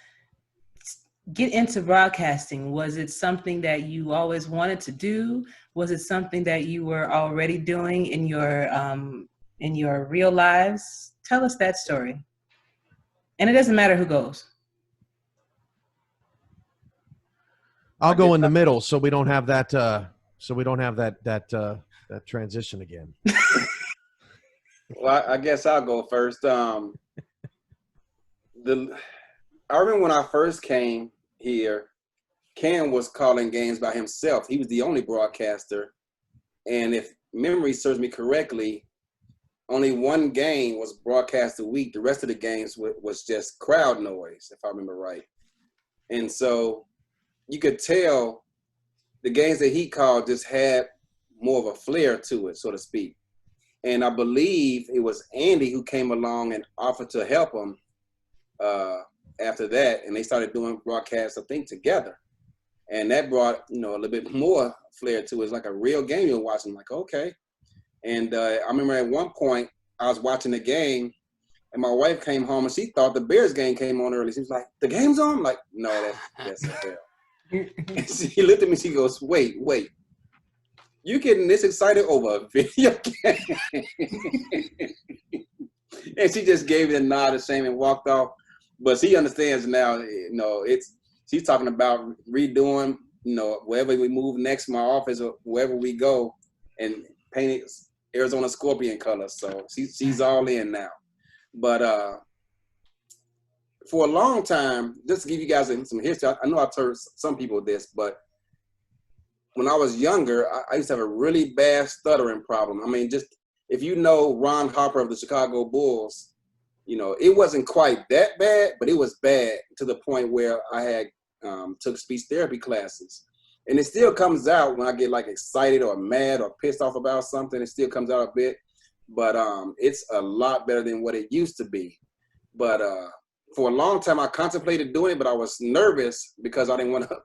get into broadcasting? Was it something that you always wanted to do? Was it something that you were already doing in your real lives? Tell us that story. And it doesn't matter who goes. I'll go in the middle so we don't have that that transition again. Well, I guess I'll go first. I remember when I first came here, Cam was calling games by himself. He was the only broadcaster. And if memory serves me correctly, only one game was broadcast a week. The rest of the games was just crowd noise, if I remember right. And so you could tell the games that he called just had more of a flair to it, so to speak. And I believe it was Andy who came along and offered to help him after that. And they started doing broadcasts, I think, together. And that brought, a little bit more flair to it. It's like a real game you're watching. Like, okay. And I remember at one point I was watching the game and my wife came home and she thought the Bears game came on early. She was like, the game's on? I'm like, no, that's SFL. And she looked at me, she goes, wait. You getting this excited over a video game? And she just gave it a nod of shame and walked off. But she understands now, she's talking about redoing, wherever we move next, my office or wherever we go, and painting Arizona Scorpion colors. So she's all in now. But for a long time, just to give you guys some history, I know I've told some people this, but when I was younger, I used to have a really bad stuttering problem. I mean, just if you know Ron Harper of the Chicago Bulls, it wasn't quite that bad, but it was bad to the point where I had took speech therapy classes. And it still comes out when I get like excited or mad or pissed off about something. It still comes out a bit, but it's a lot better than what it used to be. But for a long time, I contemplated doing it, but I was nervous because I didn't want to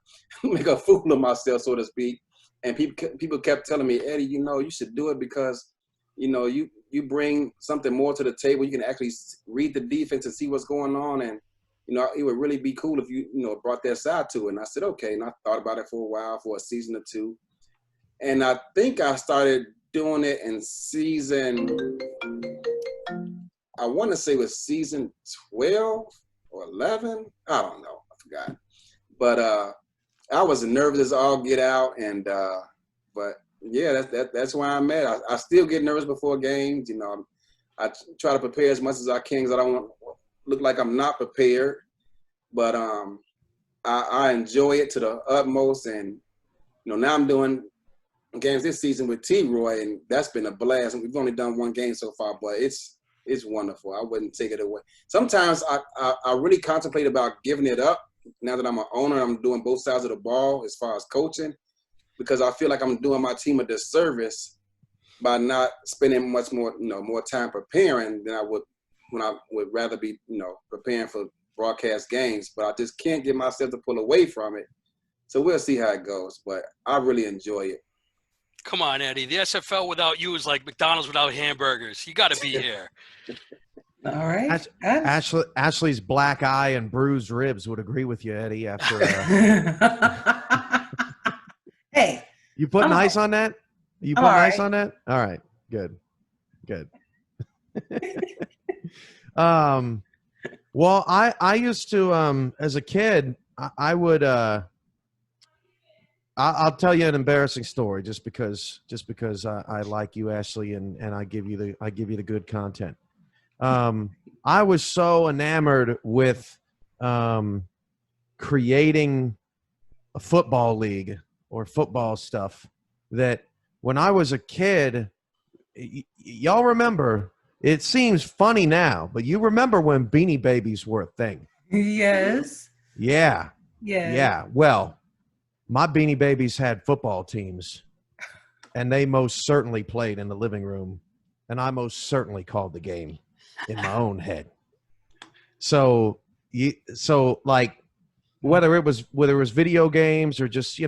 make a fool of myself, so to speak. And people kept telling me, Eddie, you should do it because, you bring something more to the table. You can actually read the defense and see what's going on. And, it would really be cool if you, brought that side to it. And I said, okay. And I thought about it for a while, for a season or two. And I think I started doing it in I want to say it was season 12 or 11. I don't know. I forgot. But I was nervous as all get out. And but yeah, that's where I'm at. I still get nervous before games. I try to prepare as much as I can because I don't want to look like I'm not prepared. But I enjoy it to the utmost. And now I'm doing games this season with T-Roy, and that's been a blast. And we've only done one game so far, but it's wonderful. I wouldn't take it away. Sometimes I really contemplate about giving it up now that I'm an owner. I'm doing both sides of the ball as far as coaching, because I feel like I'm doing my team a disservice by not spending much more, more time preparing than I would when I would rather be, preparing for broadcast games. But I just can't get myself to pull away from it. So we'll see how it goes. But I really enjoy it. Come on, Eddie. The SFL without you is like McDonald's without hamburgers. You got to be here. All right. Ashley's black eye and bruised ribs would agree with you, Eddie. After hey, you putting ice on that? You putting ice on that? All right, good. Well, I used to as a kid, I would. I'll tell you an embarrassing story just because I like you, Ashley, and I give you the good content. I was so enamored with creating a football league or football stuff that when I was a kid, y'all remember, it seems funny now, but you remember when Beanie Babies were a thing. Yes. Yeah. Yeah. Yeah. Well, my Beanie Babies had football teams, and they most certainly played in the living room, and I most certainly called the game in my own head. So like whether it was video games or just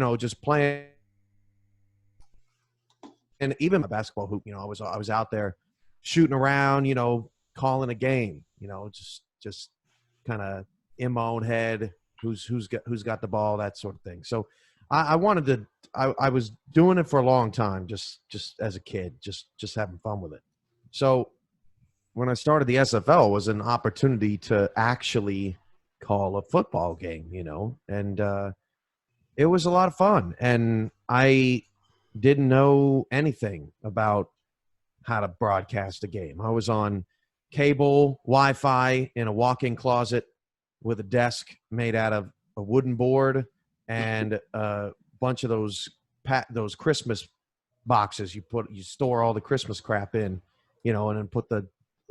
playing, and even my basketball hoop, I was out there shooting around, calling a game, just kind of in my own head, who's got the ball, that sort of thing. So I wanted to. I was doing it for a long time, just as a kid, just having fun with it. So when I started the SFL, it was an opportunity to actually call a football game, and it was a lot of fun. And I didn't know anything about how to broadcast a game. I was on cable, Wi-Fi, in a walk-in closet with a desk made out of a wooden board and a bunch of those Christmas boxes you store all the Christmas crap in, and then put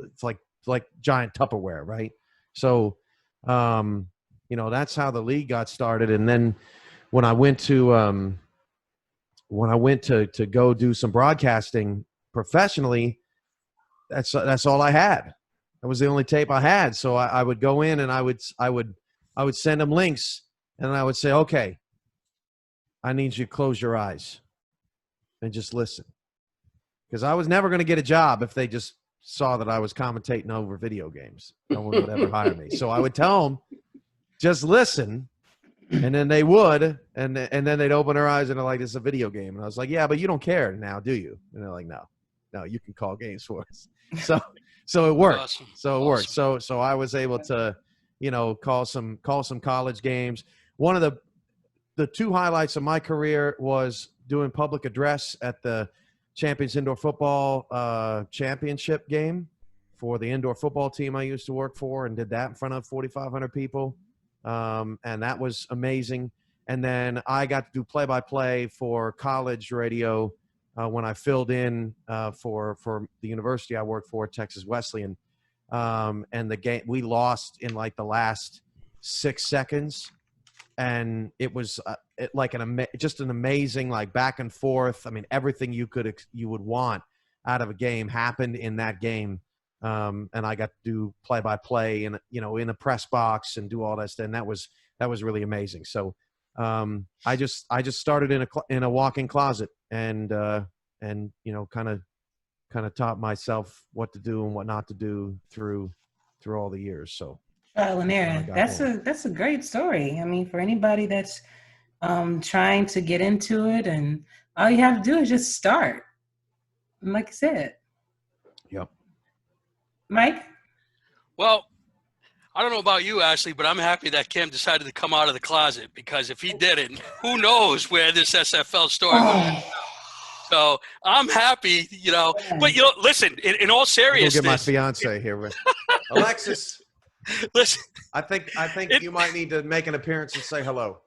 it's like giant Tupperware, right? So, that's how the league got started. And then when I went to go do some broadcasting professionally, that's all I had. That was the only tape I had. So I would go in and I would send them links, and I would say, okay, I need you to close your eyes and just listen, because I was never going to get a job if they just saw that I was commentating over video games. No one would ever hire me. So I would tell them, just listen. And then they would, and then they'd open their eyes and they're like, "This is a video game." And I was like, "Yeah, but you don't care now, do you?" And they're like, "No, you can call games for us." So it worked. Awesome. So it worked. So I was able to, call some college games. One of the two highlights of my career was doing public address at the Champions Indoor Football Championship game for the indoor football team I used to work for, and did that in front of 4,500 people. And that was amazing. And then I got to do play-by-play for college radio when I filled in for the university I worked for, Texas Wesleyan. And the game, we lost in like the last 6 seconds, and it was just an amazing, like, back and forth. I mean, everything you would want out of a game happened in that game. And I got to do play-by-play and, in a press box and do all that stuff. And that was really amazing. So, I just started in a walk-in closet and kind of taught myself what to do and what not to do through all the years. So trial and error. That's a great story. I mean, for anybody that's trying to get into it, and all you have to do is just start. And like I said. Yep. Mike? Well, I don't know about you, Ashley, but I'm happy that Kim decided to come out of the closet, because if he didn't, who knows where this SFL story would have been. So I'm happy, But listen. In all seriousness, I'll get my fiance here, Alexis. Listen, I think you might need to make an appearance and say hello.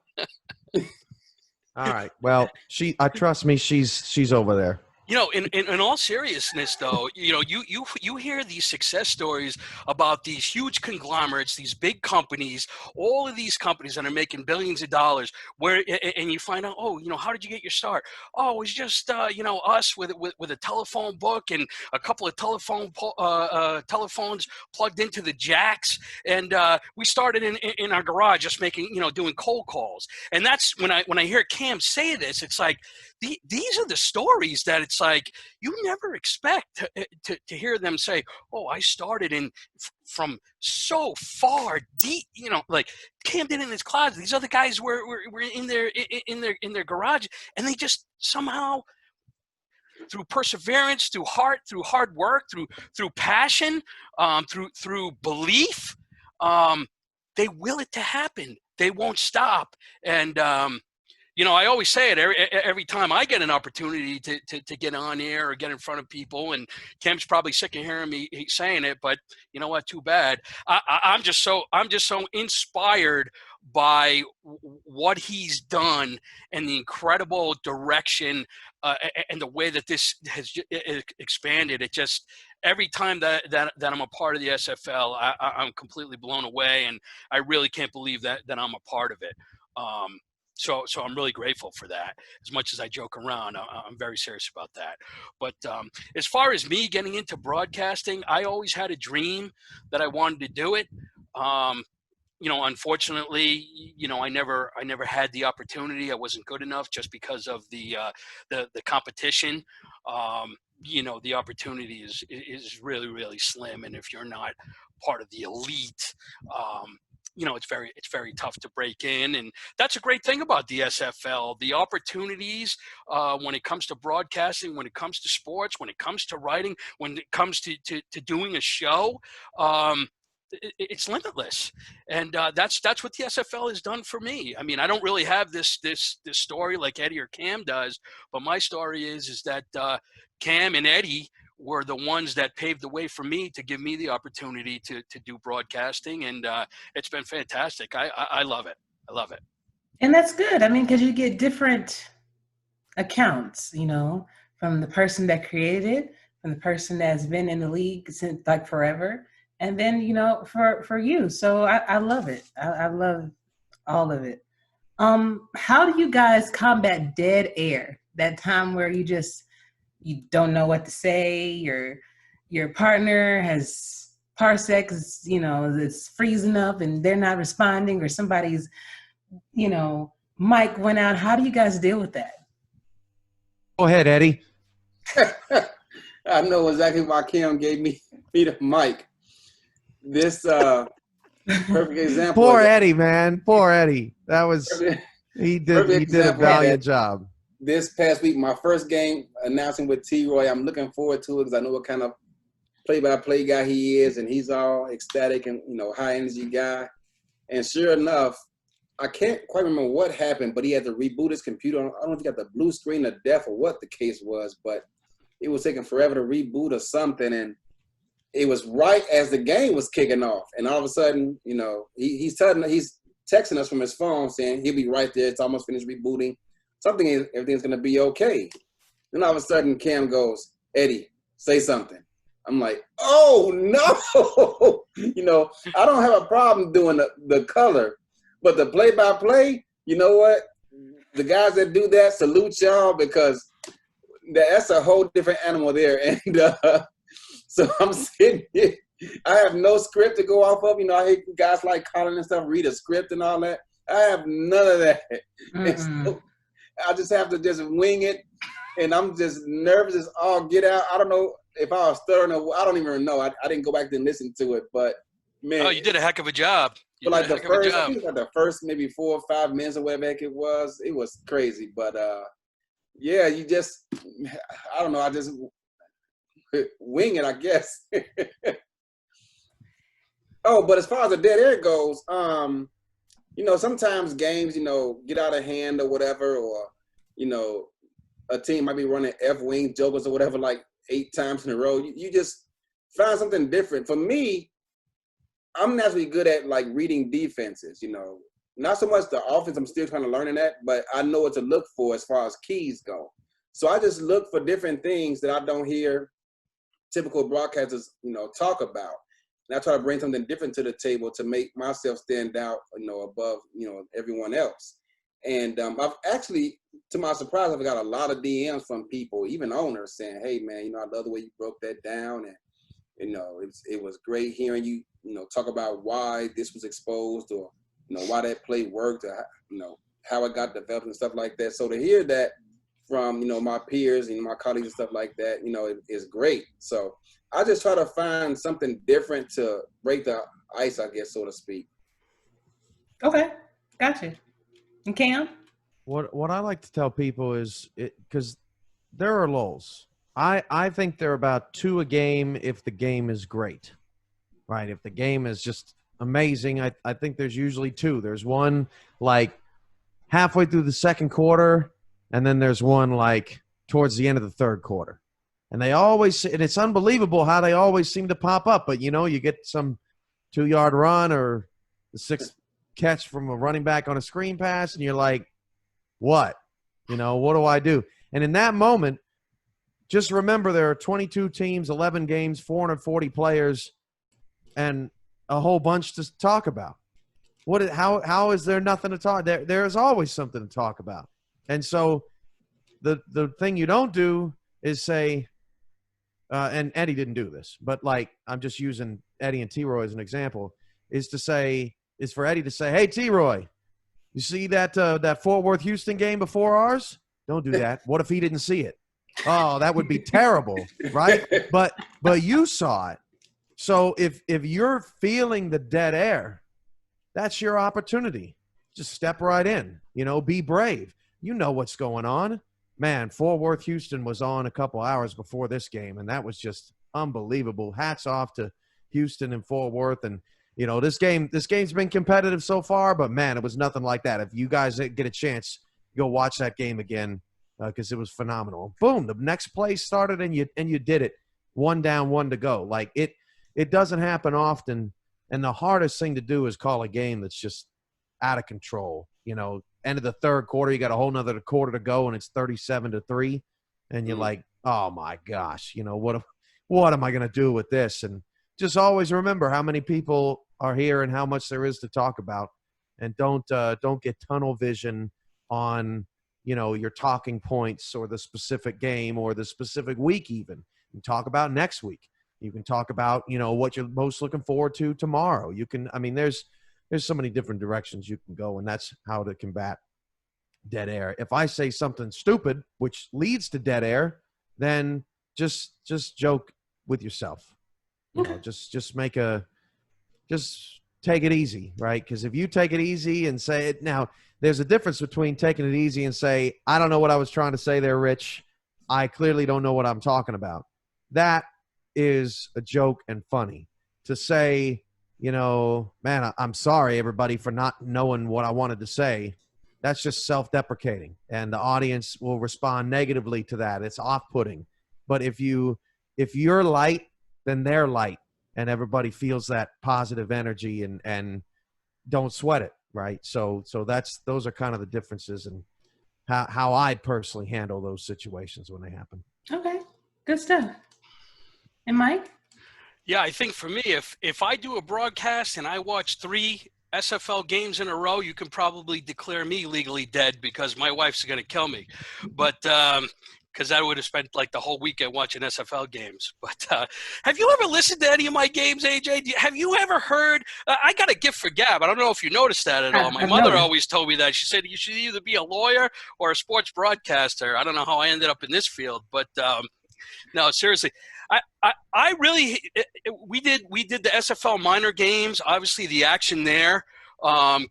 All right. Well, I trust me. She's over there. In all seriousness, though, you hear these success stories about these huge conglomerates, these big companies, all of these companies that are making billions of dollars, and you find out, how did you get your start? Oh, it was just, us with a telephone book and a couple of telephones plugged into the jacks. And we started in our garage just making, doing cold calls. And that's when I hear Cam say this, it's like, these are the stories that it's like you never expect to hear them say, "Oh, I started from so far deep." Like Cam did in his closet. These other guys were in their garage, and they just somehow, through perseverance, through heart, through hard work, through passion, through belief, they will it to happen. They won't stop. And I always say it every time I get an opportunity to get on air or get in front of people, and Kim's probably sick of hearing me saying it, but you know what? Too bad. I'm just so inspired by what he's done and the incredible direction and the way that this has expanded. It just, every time that I'm a part of the SFL, I'm completely blown away, and I really can't believe that I'm a part of it. So I'm really grateful for that. As much as I joke around, I'm very serious about that. But as far as me getting into broadcasting, I always had a dream that I wanted to do it. Unfortunately, I never had the opportunity. I wasn't good enough just because of the competition. The opportunity is really, really slim. And if you're not part of the elite, it's very tough to break in. And that's a great thing about the SFL, the opportunities when it comes to broadcasting, when it comes to sports, when it comes to writing, when it comes to doing a show. It's limitless, and that's what the SFL has done for me. I mean, I don't really have this story like Eddie or Cam does, but my story is that Cam and Eddie were the ones that paved the way for me to give me the opportunity to do broadcasting, and it's been fantastic. I love it. I love it. And that's good. I mean, because you get different accounts, from the person that created it, from the person that's been in the league since like forever. And then, for you. So I love it. I love all of it. How do you guys combat dead air? That time where you don't know what to say, your partner has parsecs, it's freezing up and they're not responding, or somebody's, mic went out. How do you guys deal with that? Go ahead, Eddie. I know exactly why Kim gave me the mic. This perfect example. Poor Eddie, man. Poor Eddie. That was he did a valiant job. This past week, my first game announcing with T-Roy, I'm looking forward to it because I know what kind of play-by-play guy he is, and he's all ecstatic and high energy guy. And sure enough, I can't quite remember what happened, but he had to reboot his computer. I don't know if he got the blue screen of death or what the case was, but it was taking forever to reboot or something, and it was right as the game was kicking off, and all of a sudden, he's texting us from his phone saying he'll be right there. It's almost finished rebooting. Everything's gonna be okay. Then all of a sudden, Cam goes, "Eddie, say something." I'm like, "Oh no!" I don't have a problem doing the color, but the play-by-play, you know what? The guys that do that, salute y'all, because that's a whole different animal there, and. So I'm sitting here. I have no script to go off of. I hate guys like Colin and stuff, read a script and all that. I have none of that. So I just have to just wing it. And I'm just nervous as all get out. I don't know if I was stuttering or I don't even know. I didn't go back and listen to it. But, man. Oh, you did a heck of a job. But like I think the first maybe 4 or 5 minutes or whatever it was crazy. But, yeah, I don't know. I just wing it, I guess. Oh, but as far as the dead air goes, sometimes games, get out of hand or whatever, or, a team might be running F-wing jokers or whatever, like 8 times in a row. You just find something different. For me, I'm naturally good at like reading defenses, not so much the offense. I'm still trying to learn that, but I know what to look for as far as keys go. So I just look for different things that I don't hear typical broadcasters, talk about. And I try to bring something different to the table to make myself stand out, above, everyone else. And I've actually, to my surprise, I've got a lot of DMs from people, even owners, saying, "Hey, man, I love the way you broke that down, and it was great hearing you, talk about why this was exposed, or why that play worked, or how it got developed and stuff like that." So to hear that from my peers and my colleagues and stuff like that, it is great. So I just try to find something different to break the ice, I guess, so to speak. Okay, gotcha. And Cam? What I like to tell people is, because there are lulls. I think they're about 2 a game if the game is great, right? If the game is just amazing, I think there's usually 2. There's one like halfway through the second quarter, and then there's one like towards the end of the third quarter. And it's unbelievable how they always seem to pop up. But, you get some 2-yard run or the 6th catch from a running back on a screen pass, and you're like, what? What do I do? And in that moment, just remember there are 22 teams, 11 games, 440 players, and a whole bunch to talk about. How is there nothing to talk? There's always something to talk about. And so the thing you don't do is say, and Eddie didn't do this, but like I'm just using Eddie and T-Roy as an example, is for Eddie to say, "Hey, T-Roy, you see that Fort Worth Houston game before ours? Don't do that. What if he didn't see it? Oh, that would be terrible, right? But you saw it. So if you're feeling the dead air, that's your opportunity. Just step right in, be brave. You know what's going on. Man, Fort Worth, Houston was on a couple hours before this game, and that was just unbelievable. Hats off to Houston and Fort Worth. And, this game's been competitive so far, but, man, it was nothing like that. If you guys get a chance, go watch that game again because it was phenomenal. Boom, the next play started, and you did it. 1 down, 1 to go. Like, it doesn't happen often, and the hardest thing to do is call a game that's just out of control. End of the third quarter, you got a whole nother quarter to go, and it's 37-3, and you're like, oh my gosh, what am I going to do with this? And just always remember how many people are here and how much there is to talk about, and don't get tunnel vision on your talking points or the specific game or the specific week. Even you can talk about next week. You can talk about what you're most looking forward to tomorrow. You can, there's so many different directions you can go, and that's how to combat dead air. If I say something stupid, which leads to dead air, then just joke with yourself. Just take it easy, right? Because if you take it easy and say it, now there's a difference between taking it easy and say, I don't know what I was trying to say there, Rich. I clearly don't know what I'm talking about. That is a joke and funny. To say, man, I'm sorry, everybody, for not knowing what I wanted to say. That's just self-deprecating, and the audience will respond negatively to that. It's off-putting. But if you're light, then they're light, and everybody feels that positive energy and don't sweat it, right? So those are kind of the differences in how I personally handle those situations when they happen. Okay, good stuff. And Mike? Yeah, I think for me, if I do a broadcast and I watch 3 SFL games in a row, you can probably declare me legally dead because my wife's going to kill me. But because I would have spent like the whole weekend watching SFL games. But have you ever listened to any of my games, AJ? Have you ever heard? I got a gift for Gab. I don't know if you noticed that at all. My mother always told me that. She said you should either be a lawyer or a sports broadcaster. I don't know how I ended up in this field, but no, seriously. I really we did the SFL minor games. Obviously, the action there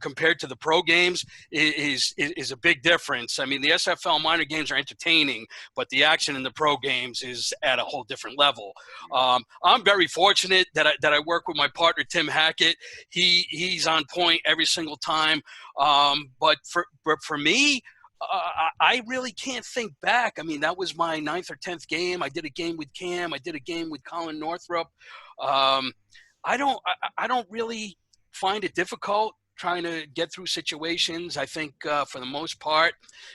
compared to the pro games is a big difference. I mean, the SFL minor games are entertaining, but the action in the pro games is at a whole different level. I'm very fortunate that I work with my partner Tim Hackett. He's on point every single time. But for me, I really can't think back. I mean, that was my 9th or 10th game. I did a game with Cam. I did a game with Colin Northrup. I don't really find it difficult trying to get through situations. I think for the most part,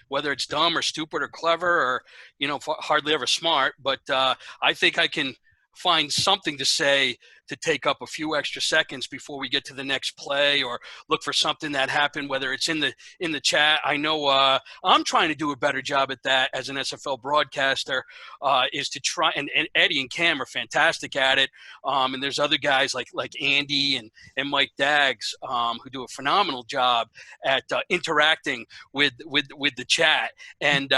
whether it's dumb or stupid or clever or, hardly ever smart, but I think I can find something to say to take up a few extra seconds before we get to the next play, or look for something that happened, whether it's in the chat. I know I'm trying to do a better job at that as an SFL broadcaster, is to try, and Eddie and Cam are fantastic at it. And there's other guys like Andy and Mike Daggs who do a phenomenal job at interacting with the chat. And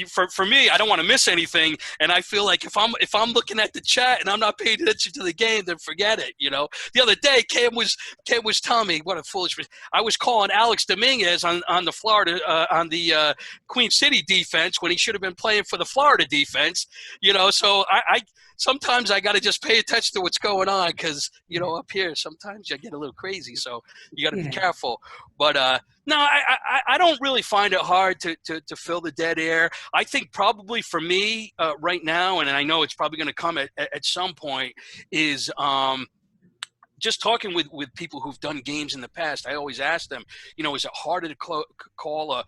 for me, I don't want to miss anything, and I feel like if I'm looking at the chat and I'm not paying attention to the game, then forget it. The other day, Cam was telling me what a foolish. I was calling Alex Dominguez on the Florida on the Queen City defense when he should have been playing for the Florida defense. So I sometimes I got to just pay attention to what's going on because up here sometimes I get a little crazy, so you got to be careful. But no, I don't really find it hard to fill the dead air. I think probably for me right now, and I know it's probably going to come at some point, is just talking with people who've done games in the past. I always ask them, is it harder to call a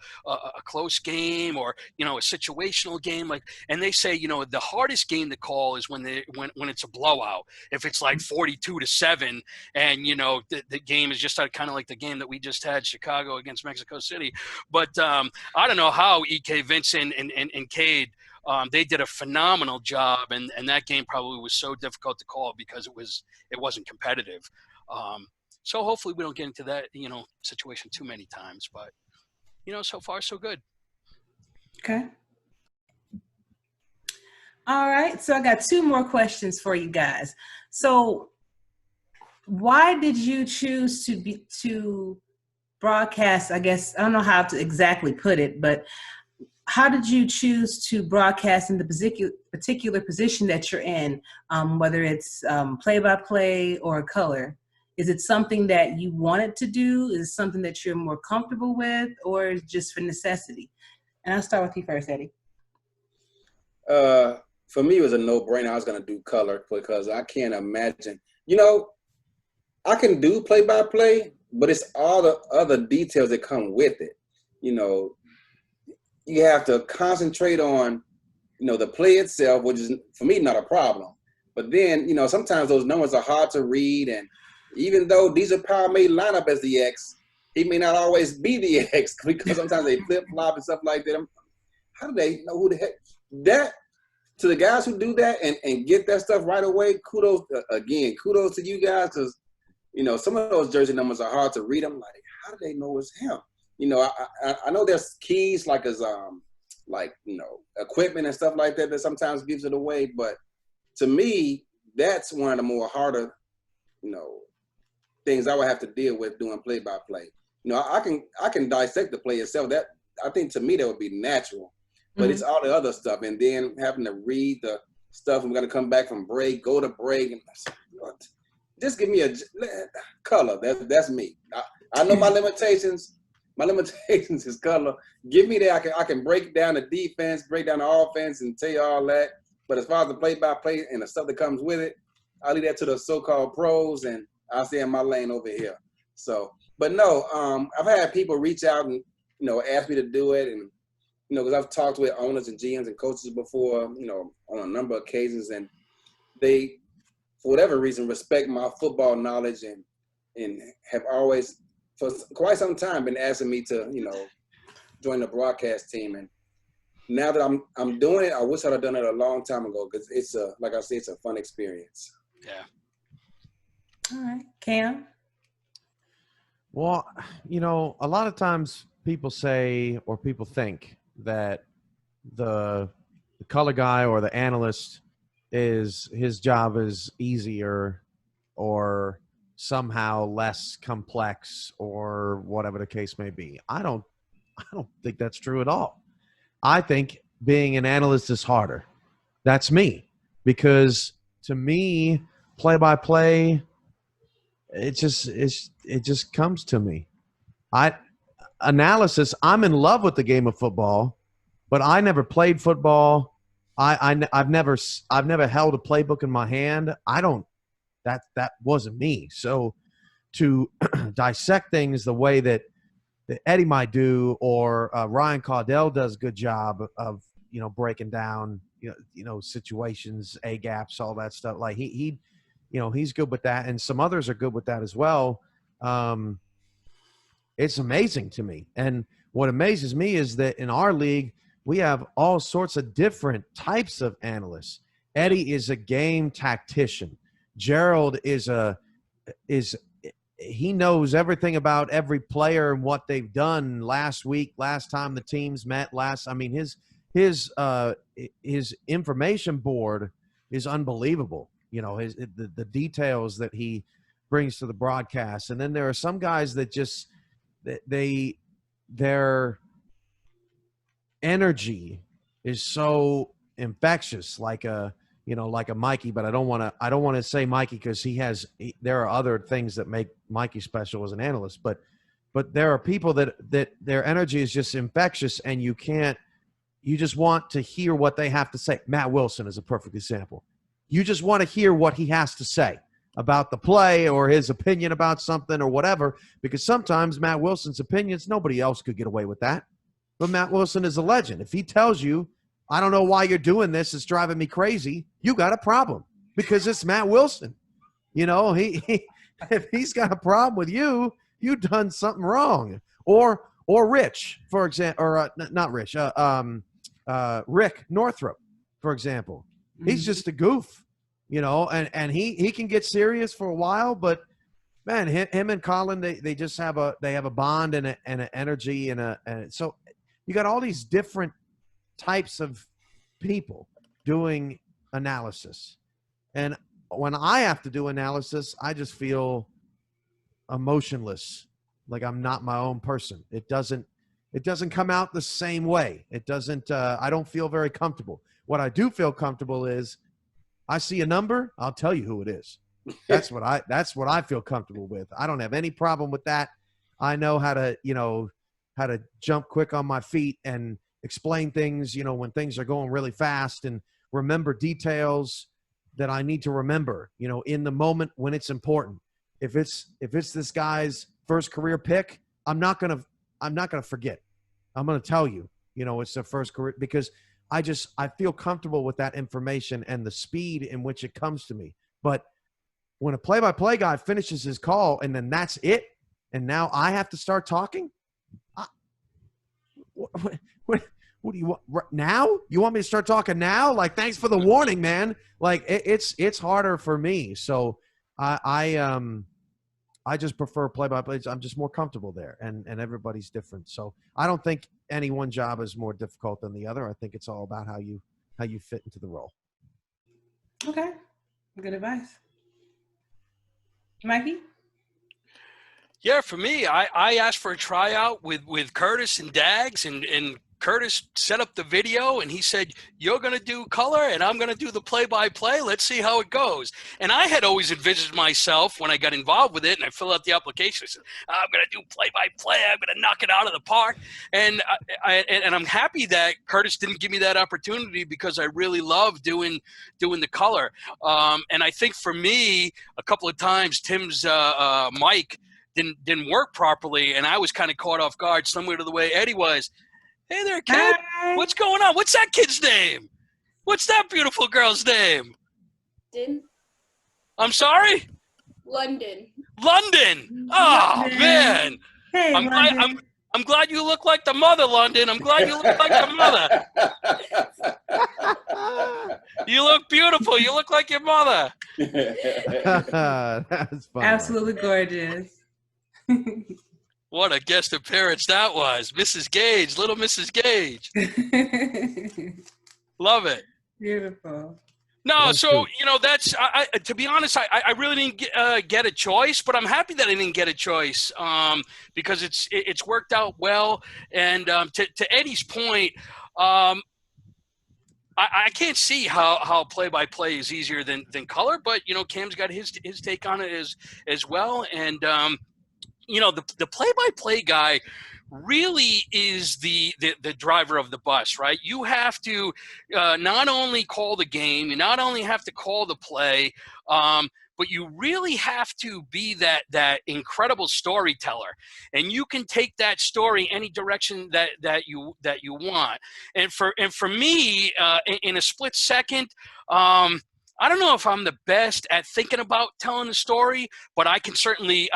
close game or, a situational game? And they say, the hardest game to call is when it's a blowout. If it's like 42-7 and, the game is just kind of like the game that we just had, Chicago against Mexico City. But I don't know how EK Vincent and Cade, they did a phenomenal job, and that game probably was so difficult to call because it wasn't competitive. So hopefully we don't get into that situation too many times. But so far so good. Okay. All right. So I got 2 more questions for you guys. So why did you choose to broadcast? I guess I don't know how to exactly put it, but how did you choose to broadcast in the particular position that you're in, whether it's play-by-play or color? Is it something that you wanted to do? Is it something that you're more comfortable with, or just for necessity? And I'll start with you first, Eddie. For me, it was a no-brainer. I was going to do color because I can't imagine. You know, I can do play-by-play, but it's all the other details that come with it. You know, you have to concentrate on, you know, the play itself, which is, for me, not a problem. But then, you know, sometimes those numbers are hard to read. And even though Diesel Power may line up as the X, he may not always be the X because sometimes they flip-flop and stuff like that. How do they know who the heck? That, to the guys who do that and get that stuff right away, kudos to you guys, because, you know, some of those jersey numbers are hard to read. I'm like, how do they know it's him? You know, I know there's keys like you know, equipment and stuff like that sometimes gives it away. But to me, that's one of the more harder, you know, things I would have to deal with doing play-by-play. You know, I can dissect the play itself. That, I think, to me, that would be natural. But it's all the other stuff, and then having to read the stuff. I'm gonna come back from break, go to break, and just give me a color. That's me. I know my limitations. My limitations is color. Give me that. I can break down the defense, break down the offense, and tell you all that. But as far as the play-by-play and the stuff that comes with it, I'll leave that to the so-called pros, and I'll stay in my lane over here. So, but no, I've had people reach out and, you know, ask me to do it, and, you know, because I've talked with owners and GMs and coaches before, you know, on a number of occasions, and they, for whatever reason, respect my football knowledge and have always, for quite some time, been asking me to, you know, join the broadcast team. And now that I'm doing it, I wish I'd have done it a long time ago, because it's like I said, it's a fun experience. Yeah. All right, Cam. Well, you know, a lot of times people say, or people think that the color guy or the analyst his job is easier or somehow less complex or whatever the case may be. I don't think that's true at all. I think being an analyst is harder. That's me, because to me, play-by-play, it just comes to me. Analysis, I'm in love with the game of football, but I never played football. I've never held a playbook in my hand. That wasn't me. So to dissect things the way that Eddie might do, or Ryan Caudell does a good job of, you know, breaking down, you know, situations, A gaps, all that stuff. Like he you know, he's good with that, and some others are good with that as well. It's amazing to me. And what amazes me is that in our league, we have all sorts of different types of analysts. Eddie is a game tactician. Gerald he knows everything about every player and what they've done last week, last time the teams met, his information board is unbelievable. You know, the details that he brings to the broadcast. And then there are some guys that just their energy is so infectious, like a Mikey, but I don't want to say Mikey, because there are other things that make Mikey special as an analyst, but there are people that their energy is just infectious, and you just want to hear what they have to say. Matt Wilson is a perfect example. You just want to hear what he has to say about the play or his opinion about something or whatever, because sometimes Matt Wilson's opinions, nobody else could get away with that. But Matt Wilson is a legend. If he tells you, I don't know why you're doing this, it's driving me crazy, you got a problem, because it's Matt Wilson. You know, if he's got a problem with you, you've done something wrong. Or Rich, for example, or not Rich, Rick Northrup, for example. He's just a goof, you know, and he can get serious for a while, but man, him and Colin, they just have a bond and an energy and so you got all these different types of people doing analysis. And when I have to do analysis, I just feel emotionless, like I'm not my own person. It doesn't come out the same way. It doesn't. I don't feel very comfortable. What I do feel comfortable is, I see a number, I'll tell you who it is. That's what I feel comfortable with. I don't have any problem with that. I know how to jump quick on my feet and explain things, when things are going really fast, and remember details that I need to remember, in the moment when it's important. If it's this guy's first career pick, I'm not going to forget. I'm going to tell you, it's their first career, because I feel comfortable with that information and the speed in which it comes to me. But when a play-by-play guy finishes his call and then that's it, and now I have to start talking, what do you want now? You want me to start talking now? Like, thanks for the warning, man. Like, it's harder for me. So I just prefer play-by-plays. I'm just more comfortable there, and everybody's different. So I don't think any one job is more difficult than the other. I think it's all about how you fit into the role. Okay, good advice. Mikey? Yeah, for me, I asked for a tryout with Curtis and Dags, and Curtis set up the video, and he said, you're going to do color and I'm going to do the play-by-play. Let's see how it goes. And I had always envisioned myself, when I got involved with it and I filled out the application, I said, I'm going to do play-by-play. I'm going to knock it out of the park. And I'm happy that Curtis didn't give me that opportunity, because I really love doing the color. And I think for me, a couple of times, Tim's mic didn't work properly, and I was kind of caught off guard, similar to the way Eddie was. Hey there, kid. Hi. What's going on? What's that kid's name? What's that beautiful girl's name? London. I'm sorry? London. London. Oh, London. Man. Hey, I'm glad you look like the mother, London. I'm glad you look like the mother. You look beautiful. You look like your mother. That's fun. Absolutely gorgeous. What a guest appearance that was. Mrs. Gage, little Mrs. Gage. Love it. Beautiful. No, so, that's, to be honest, I really didn't get a choice, but I'm happy that I didn't get a choice, because it's worked out well. And to Eddie's point, I can't see how play-by-play is easier than color, but, Cam's got his take on it as well. And, the play-by-play guy really is the driver of the bus, right? You have to not only call the game, you not only have to call the play, but you really have to be that incredible storyteller, and you can take that story any direction that you want. And for me, in a split second, I don't know if I'm the best at thinking about telling a story, but I can certainly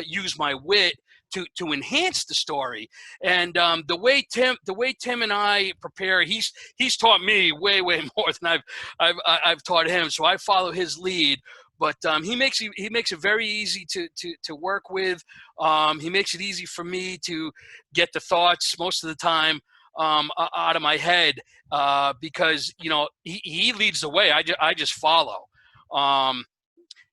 use my wit to enhance the story. And the way Tim and I prepare, he's taught me way more than I've taught him. So I follow his lead. But he makes it very easy to work with. He makes it easy for me to get the thoughts most of the time out of my head, because he leads the way. I just follow.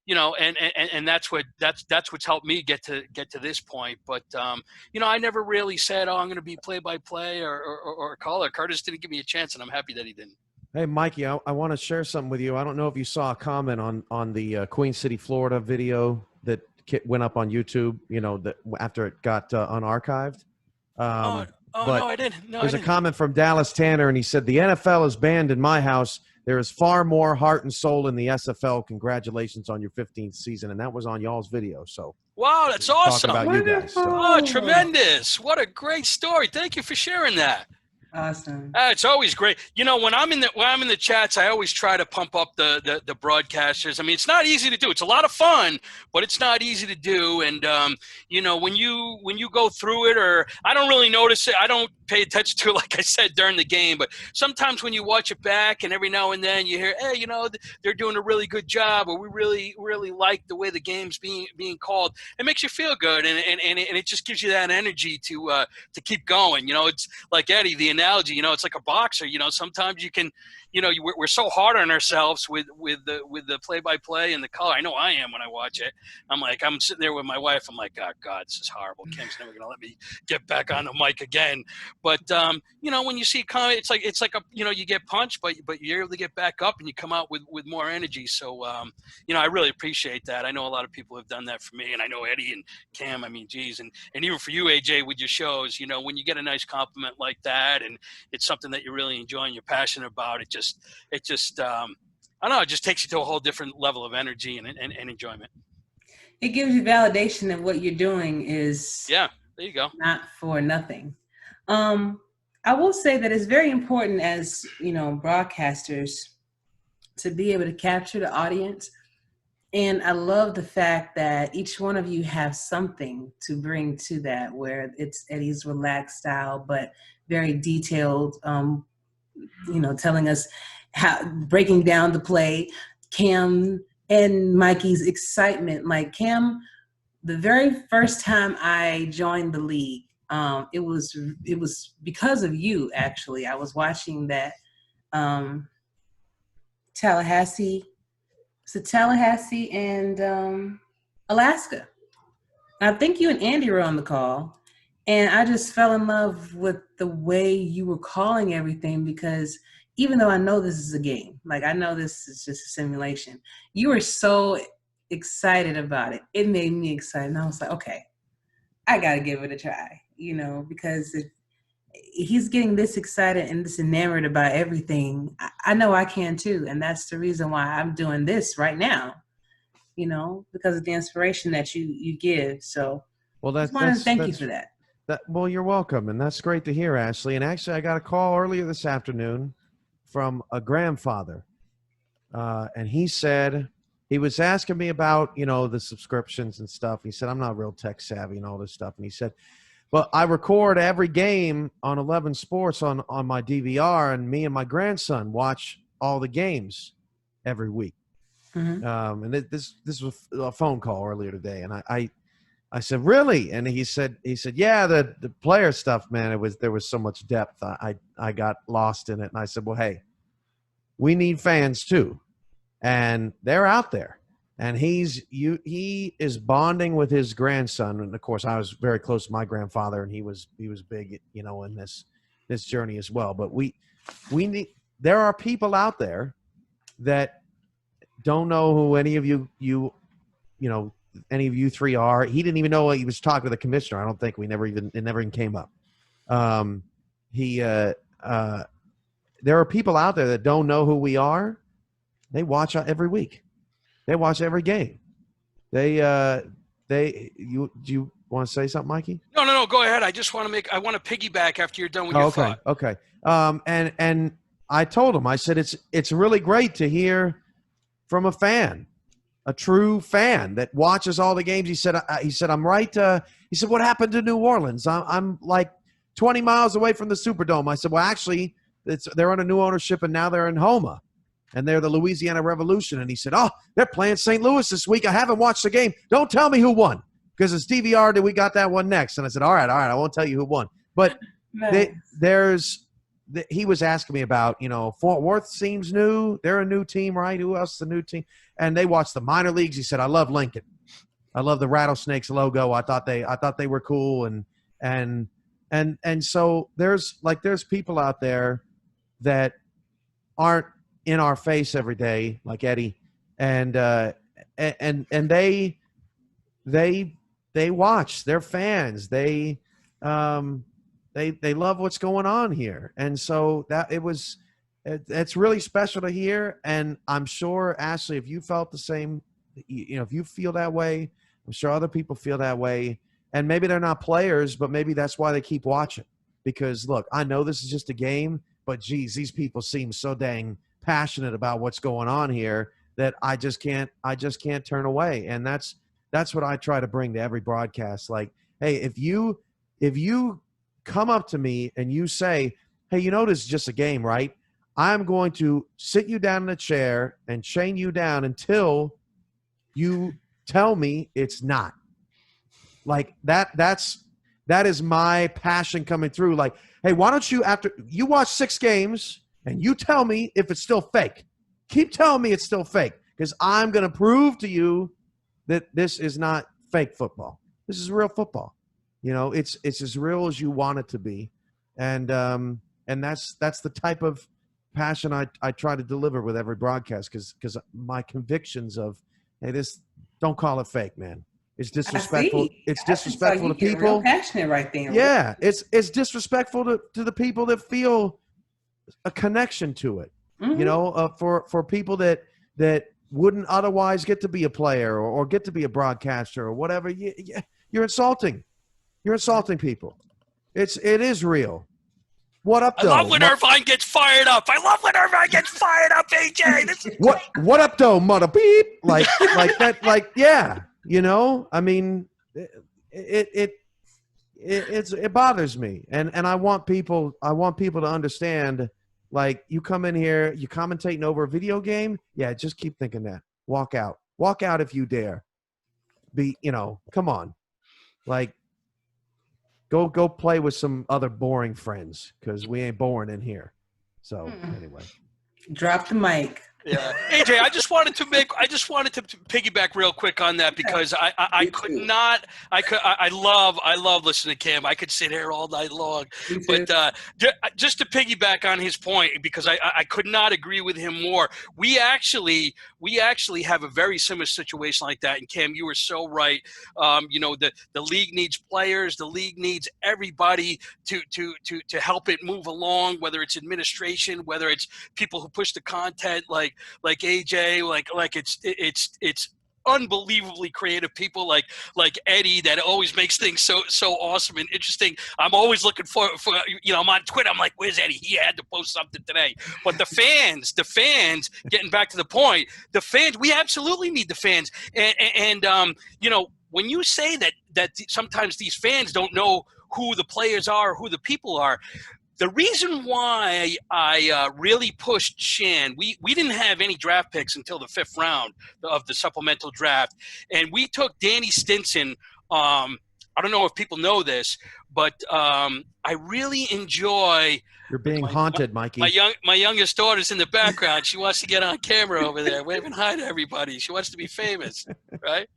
And that's what's helped me get to this point. But I never really said, I'm going to be play-by-play or color. Curtis didn't give me a chance, and I'm happy that he didn't. Hey, Mikey, I want to share something with you. I don't know if you saw a comment on the Queen City, Florida video that went up on YouTube, that after it got unarchived. No, I didn't. No, there's a comment from Dallas Tanner, and he said, the NFL is banned in my house. There is far more heart and soul in the SFL. Congratulations on your 15th season. And that was on y'all's video. So wow, that's awesome. Talking about you guys. So. Oh, tremendous. What a great story. Thank you for sharing that. Awesome. It's always great. When I'm in the chats, I always try to pump up the broadcasters. I mean, it's not easy to do. It's a lot of fun, but it's not easy to do. And when you go through it, or I don't really notice it. I don't pay attention to it, like I said, during the game. But sometimes when you watch it back, and every now and then you hear, hey, they're doing a really good job, or we really like the way the game's being called. It makes you feel good, and it just gives you that energy to keep going. It's like Eddie, the analogy. You know, it's like a boxer. You know, sometimes you can, you know, we're so hard on ourselves with the play-by-play and the color. I know I am when I watch it. I'm sitting there with my wife. I'm like, oh God, this is horrible. Kim's never gonna let me get back on the mic again. But you know, when you see comedy, it's like a, you know, you get punched, but you're able to get back up and you come out with more energy. So you know, I really appreciate that. I know a lot of people have done that for me, and I know Eddie and Cam. I mean, geez, and even for you, AJ, with your shows, you know, when you get a nice compliment like that, and it's something that you really enjoy and you're passionate about, it just I don't know, it just takes you to a whole different level of energy and enjoyment. It gives you validation that what you're doing is there you go, not for nothing. I will say that it's very important as, you know, broadcasters to be able to capture the audience. And I love the fact that each one of you have something to bring to that, where it's Eddie's relaxed style, but very detailed, you know, telling us how, breaking down the play. Cam and Mikey's excitement. Like Cam, the very first time I joined the league, it was because of you, actually. I was watching that Tallahassee and Alaska. I think you and Andy were on the call, and I just fell in love with the way you were calling everything, because even though I know this is a game, like I know this is just a simulation, you were so excited about it. It made me excited. And I was like, okay, I got to give it a try, you know, because he's getting this excited and this enamored about everything. I know I can too. And that's the reason why I'm doing this right now, you know, because of the inspiration that you give. So well, I just want to thank you for that. Well, you're welcome. And that's great to hear, Ashley. And actually, I got a call earlier this afternoon from a grandfather. And he said, he was asking me about, you know, the subscriptions and stuff. He said, I'm not real tech savvy and all this stuff. And he said, well, I record every game on 11 Sports on my DVR, and me and my grandson watch all the games every week. Mm-hmm. And this was a phone call earlier today. And I said, really? And he said, yeah, the player stuff, man, there was so much depth. I got lost in it. And I said, well, hey, we need fans too. And they're out there. And he is bonding with his grandson. And of course, I was very close to my grandfather, and he was big, you know, in this journey as well. But there are people out there that don't know who any of you know, any of you three are. He didn't even know he was talking to the commissioner. I don't think it never even came up. There are people out there that don't know who we are. They watch every week. They watch every game. Do you want to say something, Mikey? No. Go ahead. I want to piggyback after you're done with your thought. Okay. And I told him, I said, it's really great to hear from a fan, a true fan that watches all the games. He said, I'm right. He said, what happened to New Orleans? I'm like 20 miles away from the Superdome. I said, well, actually, they're under new ownership, and now they're in Homa. And they're the Louisiana Revolution. And he said, oh, they're playing St. Louis this week. I haven't watched the game. Don't tell me who won, because it's DVR that we got that one next. And I said, all right, I won't tell you who won. But he was asking me about, you know, Fort Worth seems new. They're a new team, right? Who else is a new team? And they watched the minor leagues. He said, I love Lincoln. I love the Rattlesnakes logo. I thought they were cool. And so there's people out there that aren't in our face every day, like Eddie, and they watch. They're fans. They love what's going on here, and so it's really special to hear. And I'm sure, Ashley, if you felt the same, you know, if you feel that way, I'm sure other people feel that way. And maybe they're not players, but maybe that's why they keep watching. Because look, I know this is just a game, but geez, these people seem so dang passionate about what's going on here that I just can't turn away. And that's what I try to bring to every broadcast. Like, hey, if you come up to me and you say, hey, you know, this is just a game, right? I'm going to sit you down in a chair and chain you down until you tell me it's not. Like that is my passion coming through. Like, Hey, why don't you, after you watch 6 games and you tell me if it's still fake? Keep telling me it's still fake, because I'm going to prove to you that this is not fake football. This is real football. You know, it's as real as you want it to be. And that's the type of passion I try to deliver with every broadcast, because my convictions of, hey, this, don't call it fake, man. It's disrespectful. It's disrespectful to people. Real passionate right there. Yeah, it's disrespectful to the people that feel a connection to it. Mm-hmm. You know, for people that wouldn't otherwise get to be a player or get to be a broadcaster or whatever. You're insulting. You're insulting people. It is real. What up, though? I love when Irvine gets fired up. AJ. This is what up, though, mother beep? Like that. Like, yeah. You know, I mean, it bothers me, and I want people to understand. Like, you come in here, you commentating over a video game. Yeah, just keep thinking that. Walk out if you dare. Come on, like, go play with some other boring friends, because we ain't boring in here. So anyway, drop the mic. Yeah, AJ, I just wanted to piggyback real quick on that, because I love listening to Cam. I could sit here all night long, but just to piggyback on his point, because I could not agree with him more. We actually have a very similar situation like that. And Cam, you were so right. The league needs players. The league needs everybody to help it move along. Whether it's administration, whether it's people who push the content, like AJ, like it's unbelievably creative people like Eddie that always makes things so awesome and interesting. I'm always looking for I'm on Twitter. I'm like, where's Eddie? He had to post something today. But the fans, getting back to the point, the fans, we absolutely need the fans. And when you say that sometimes these fans don't know who the players are, who the people are, the reason why I really pushed Shan, we didn't have any draft picks until the 5th round of the supplemental draft. And we took Danny Stinson. I don't know if people know this, but I really enjoy – You're being haunted, Mikey. My youngest daughter's in the background. She wants to get on camera over there, waving hi to everybody. She wants to be famous, right?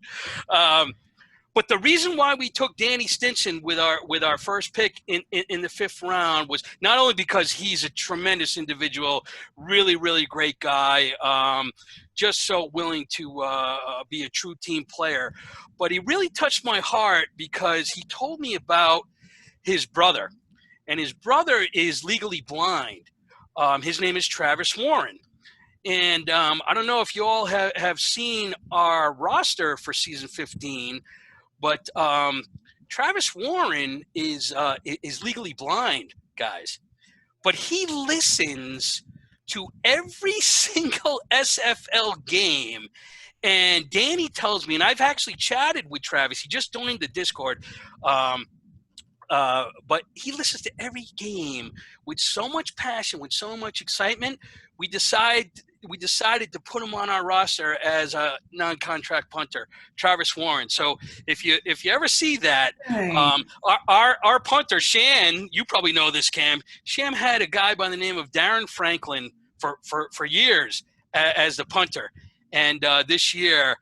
But the reason why we took Danny Stinson with our first pick in the 5th round was not only because he's a tremendous individual, really, really great guy, just so willing to be a true team player, but he really touched my heart because he told me about his brother, and his brother is legally blind. His name is Travis Warren. And I don't know if you all have seen our roster for season 15, but Travis Warren is legally blind, guys. But he listens to every single SFL game. And Danny tells me, and I've actually chatted with Travis. He just joined the Discord. But he listens to every game with so much passion, with so much excitement. We decided to put him on our roster as a non-contract punter, Travis Warren. So if you ever see that, our punter Shan, you probably know this, Cam. Shan had a guy by the name of Darren Franklin for years as the punter, and this year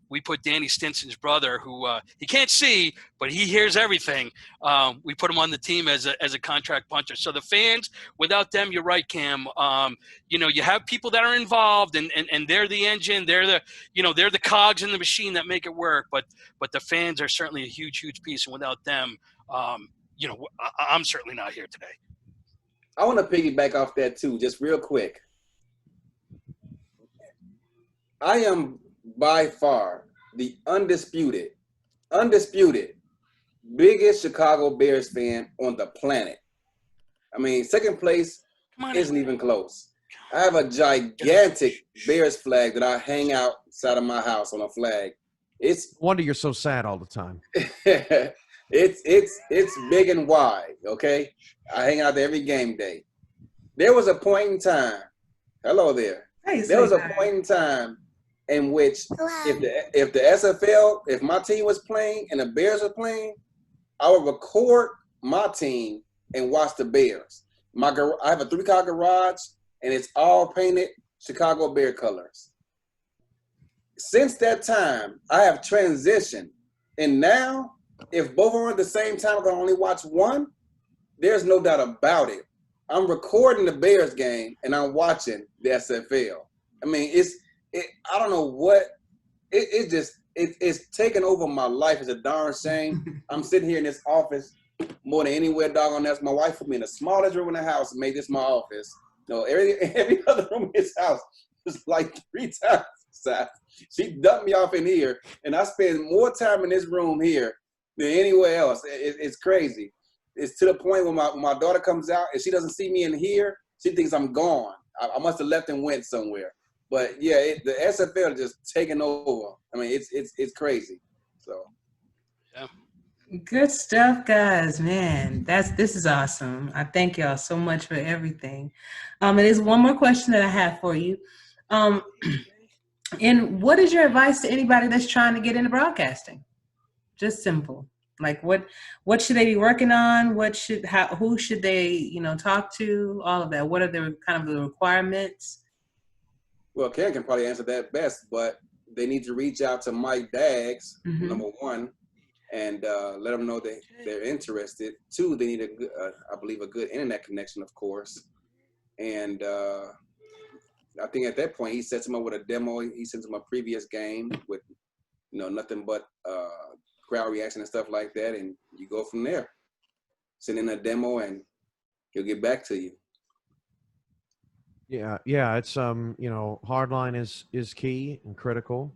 we put Danny Stinson's brother, who he can't see, but he hears everything. We put him on the team as a contract punter. So the fans, without them, you're right, Cam. You have people that are involved, and they're the engine. They're the cogs in the machine that make it work. But the fans are certainly a huge, huge piece. And without them, I'm certainly not here today. I want to piggyback off that too, just real quick. I am by far the undisputed biggest Chicago Bears fan on the planet. I mean, second place isn't even close. I have a gigantic Bears flag that I hang outside of my house on a flag. It's no wonder you're so sad all the time. it's big and wide, okay? I hang out there every game day. There was a point in time. Hello there. There was a point in time in which if the SFL, if my team was playing and the Bears were playing, I would record my team and watch the Bears. I have a 3-car garage, and it's all painted Chicago Bear colors. Since that time, I have transitioned, and now if both are at the same time, I can only watch one. There's no doubt about it. I'm recording the Bears game and I'm watching the SFL. I mean, I don't know what it's taken over my life. It's a darn shame. I'm sitting here in this office more than anywhere doggone else. My wife put me in the smallest room in the house and made this my office. No, every other room in this house was like 3 times the size. She dumped me off in here, and I spend more time in this room here than anywhere else. It's crazy. It's to the point when my daughter comes out and she doesn't see me in here, she thinks I'm gone. I must have left and went somewhere. But yeah, the SFL is just taking over. I mean, it's crazy. So, Yeah. Good stuff, guys. Man, this is awesome. I thank y'all so much for everything. There's one more question that I have for you. And what is your advice to anybody that's trying to get into broadcasting? Just simple. Like what should they be working on? Who should they, talk to? All of that. What are the kind of the requirements? Well, Karen can probably answer that best, but they need to reach out to Mike Daggs, number one, and let them know that they're interested. 2, they need I believe a good internet connection, of course. And I think at that point he sets them up with a demo. He sends them a previous game with nothing but crowd reaction and stuff like that, and you go from there. Send in a demo and he'll get back to you. Yeah, it's hardline is key and critical,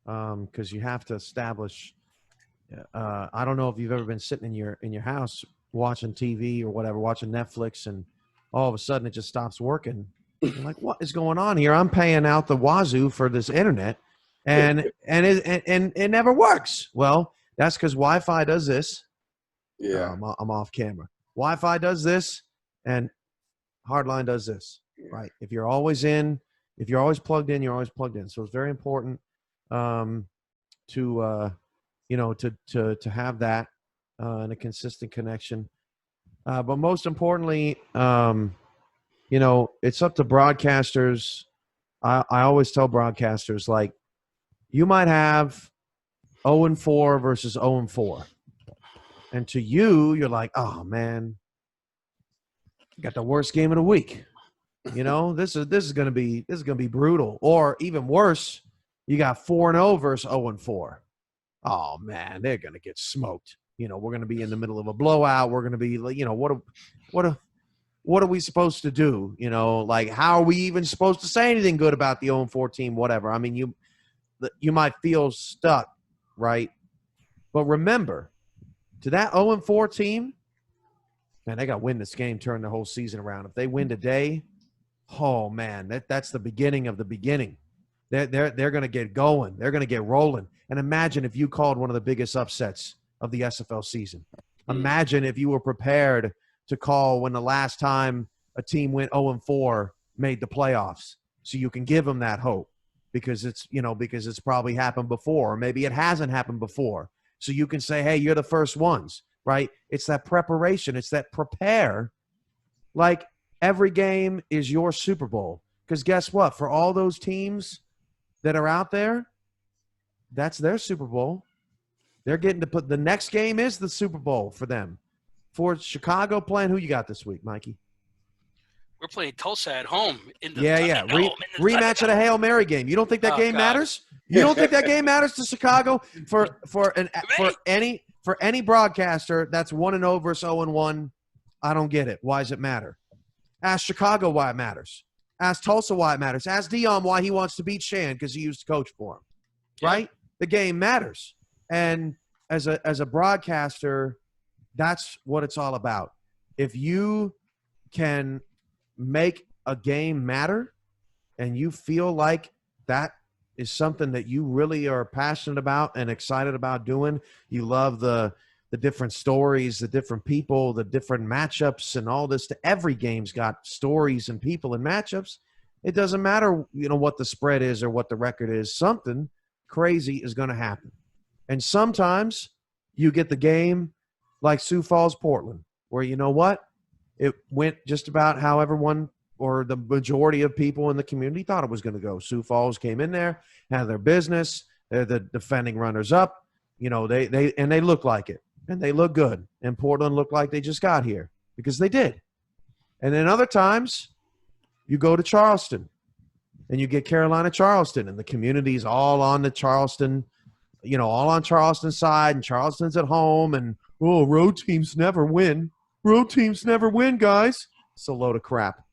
because you have to establish. I don't know if you've ever been sitting in your house watching TV or whatever, watching Netflix, and all of a sudden it just stops working. You're like, what is going on here? I'm paying out the wazoo for this internet, and it never works. Well, that's because Wi-Fi does this. Yeah, I'm off camera. Wi-Fi does this, and hardline does this. Right. If you're always plugged in, you're always plugged in. So it's very important to have that and a consistent connection. But most importantly, it's up to broadcasters. I always tell broadcasters, like, you might have 0-4 versus 0-4. And to you, you're like, oh man, got the worst game of the week. This is gonna be brutal. Or even worse, you got 4-0 versus 0-4. Oh man, they're gonna get smoked. We're gonna be in the middle of a blowout. We're gonna be, what are we supposed to do? Like, how are we even supposed to say anything good about the 0-4 team? Whatever. I mean, you might feel stuck, right? But remember, to that 0-4 team, man, they got to win this game, turn the whole season around. If they win today, oh man, that's the beginning of the beginning. They're going to get going. They're going to get rolling. And imagine if you called one of the biggest upsets of the SFL season. Imagine if you were prepared to call when the last time a team went 0-4 made the playoffs, so you can give them that hope, because it's probably happened before, or maybe it hasn't happened before. So you can say, hey, you're the first ones, right? It's that preparation. It's that prepare. Like, every game is your Super Bowl. Because guess what? For all those teams that are out there, that's their Super Bowl. They're getting to put – the next game is the Super Bowl for them. For Chicago playing, who you got this week, Mikey? We're playing Tulsa at home. Rematch of the Hail Mary game. You don't think that game matters? You don't think that game matters to Chicago? For any broadcaster that's 1-0 versus 0-1, I don't get it. Why does it matter? Ask Chicago why it matters. Ask Tulsa why it matters. Ask Dion why he wants to beat Shan, because he used to coach for him. Right? The game matters. And as a broadcaster, that's what it's all about. If you can make a game matter and you feel like that is something that you really are passionate about and excited about doing, you love the different stories, the different people, the different matchups and all this. Every game's got stories and people and matchups. It doesn't matter, what the spread is or what the record is. Something crazy is going to happen. And sometimes you get the game like Sioux Falls, Portland, where, you know what? it went just about how everyone or the majority of people in the community thought it was going to go. Sioux Falls came in there, had their business. They're the defending runners-up. You know, they look like it, and they look good. And Portland looked like they just got here because they did. And then other times, you go to Charleston, and you get Carolina Charleston, and the community's all on the Charleston, you know, all on Charleston's side, and Charleston's at home, and, oh, road teams never win. Road teams never win, guys. It's a load of crap.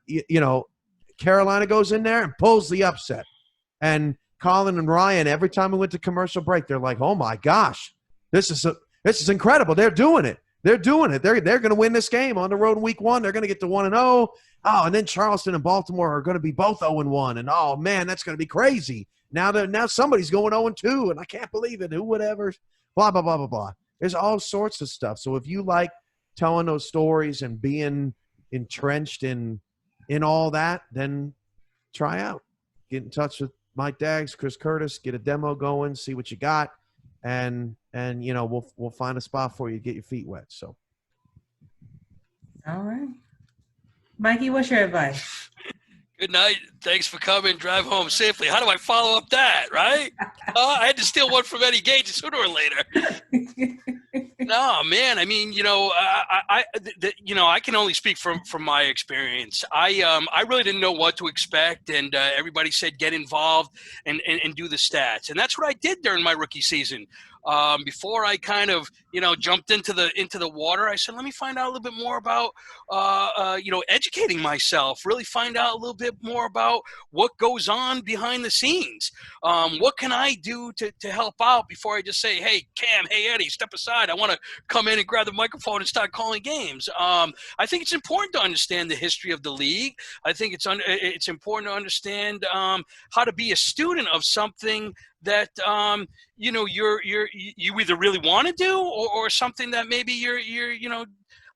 You know, Carolina goes in there and pulls the upset. And Colin and Ryan, every time we went to commercial break, they're like, oh, my gosh, this is incredible. They're doing it. They're doing it. They're going to win this game on the road in week 1. They're going to get to 1-0. Oh, and then Charleston and Baltimore are going to be both 0-1. And, oh, man, that's going to be crazy. Now somebody's going 0-2, and I can't believe it. Who would ever? Blah, blah, blah, blah, blah. There's all sorts of stuff. So if you like telling those stories and being entrenched in all that, then try out. Get in touch with Mike Daggs, Chris Curtis, get a demo going, see what you got, and you know, we'll find a spot for you to get your feet wet. So, all right, Mikey, what's your advice? Good night. Thanks for coming. Drive home safely. How do I follow up that, right? I had to steal one from Eddie Gage sooner or later. No, man. I mean, you know, I can only speak from my experience. I really didn't know what to expect, and everybody said get involved and do the stats, and that's what I did during my rookie season. Before I kind of, you know, jumped into the water, I said, let me find out a little bit more about, you know, educating myself, really find out a little bit more about what goes on behind the scenes. What can I do to help out before I just say, hey, Cam, hey, Eddie, step aside. I want to come in and grab the microphone and start calling games. I think it's important to understand the history of the league. I think it's important to understand how to be a student of something that you know you either really want to do or something that maybe you're you know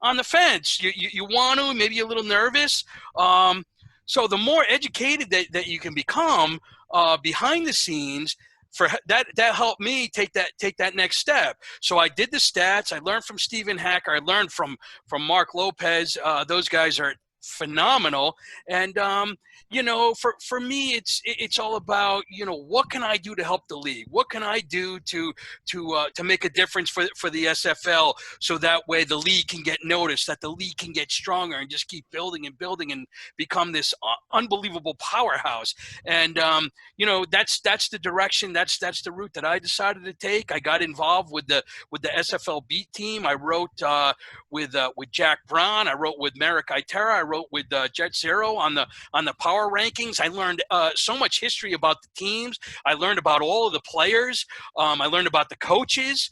on the fence. You want to, maybe a little nervous. So the more educated that you can become behind the scenes, for that helped me take that next step. So I did the stats. I learned from Stephen Hacker. I learned from Mark Lopez. Those guys are phenomenal. And you know, for me, it's all about, you know, what can I do to help the league? What can I do to make a difference for the SFL, so that way the league can get noticed, that the league can get stronger and just keep building and building and become this unbelievable powerhouse. And you know, that's the direction, that's the route that I decided to take. I got involved with the SFL beat team. I wrote with Jack Brown. I wrote with Merrick Itera. I wrote with Jet Zero on the power rankings. I learned so much history about the teams. I learned about all of the players. I learned about the coaches.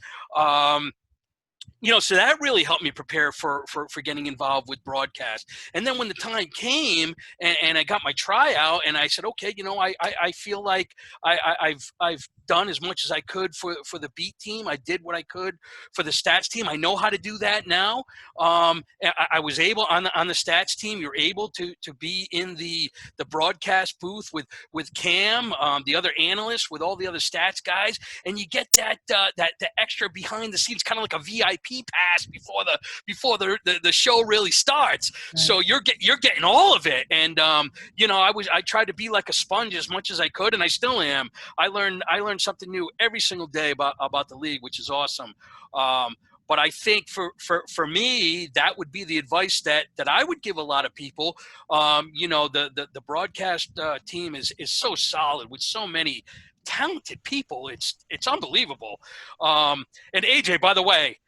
You know, so that really helped me prepare for getting involved with broadcast. And then when the time came and I got my tryout, and I said, okay, you know, I feel like I've done as much as I could for the beat team. I did what I could for the stats team. I know how to do that now. I was able on the stats team. You're able to be in the broadcast booth with Cam, the other analysts, with all the other stats guys, and you get that extra behind the scenes, kind of like a VIP pass before the show really starts. Right. So you're getting all of it. And you know, I tried to be like a sponge as much as I could, and I still am. I learned something new every single day about the league, which is awesome. But I think for me, that would be the advice that I would give a lot of people. You know, the broadcast team is so solid with so many talented people. It's unbelievable. And AJ, by the way,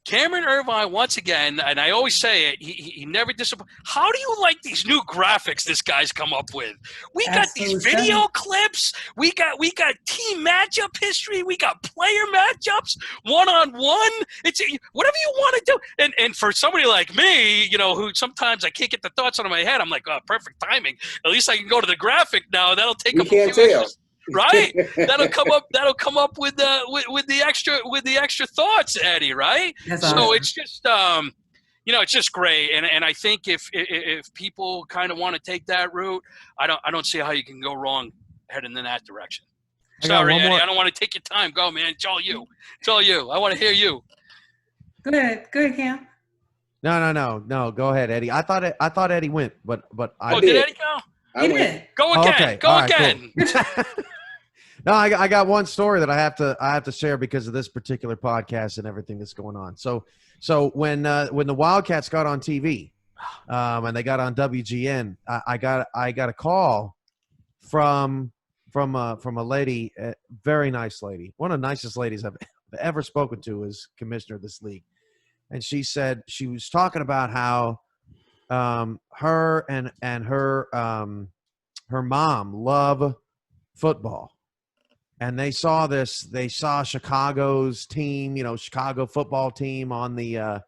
Cameron Irvine, once again, and I always say it, he never disappoints. How do you like these new graphics this guy's come up with? We got these video clips. We got team matchup history. We got player matchups, one-on-one. It's whatever you want to do. And for somebody like me, you know, who sometimes I can't get the thoughts out of my head, I'm like, oh, perfect timing. At least I can go to the graphic now. That'll take a few minutes. Right, that'll come up with the extra thoughts, Eddie. Right, that's so awesome. It's just you know, it's just great, and I think if people kind of want to take that route, I don't see how you can go wrong heading in that direction. Sorry, Eddie, I don't want to take your time. Go, man. It's all you. I want to hear you. Go ahead, Cam. No. Go ahead, Eddie. I thought Eddie went, but I Did Eddie go? I went. Go Oh, again. okay. Go All right, again. cool. No, I got one story that I have to share because of this particular podcast and everything that's going on. So when the Wildcats got on TV, and they got on WGN, I got a call from a lady, a very nice lady, one of the nicest ladies I've ever spoken to as commissioner of this league, and she said she was talking about how her and her mom love football. And they saw Chicago's team, Chicago football team on the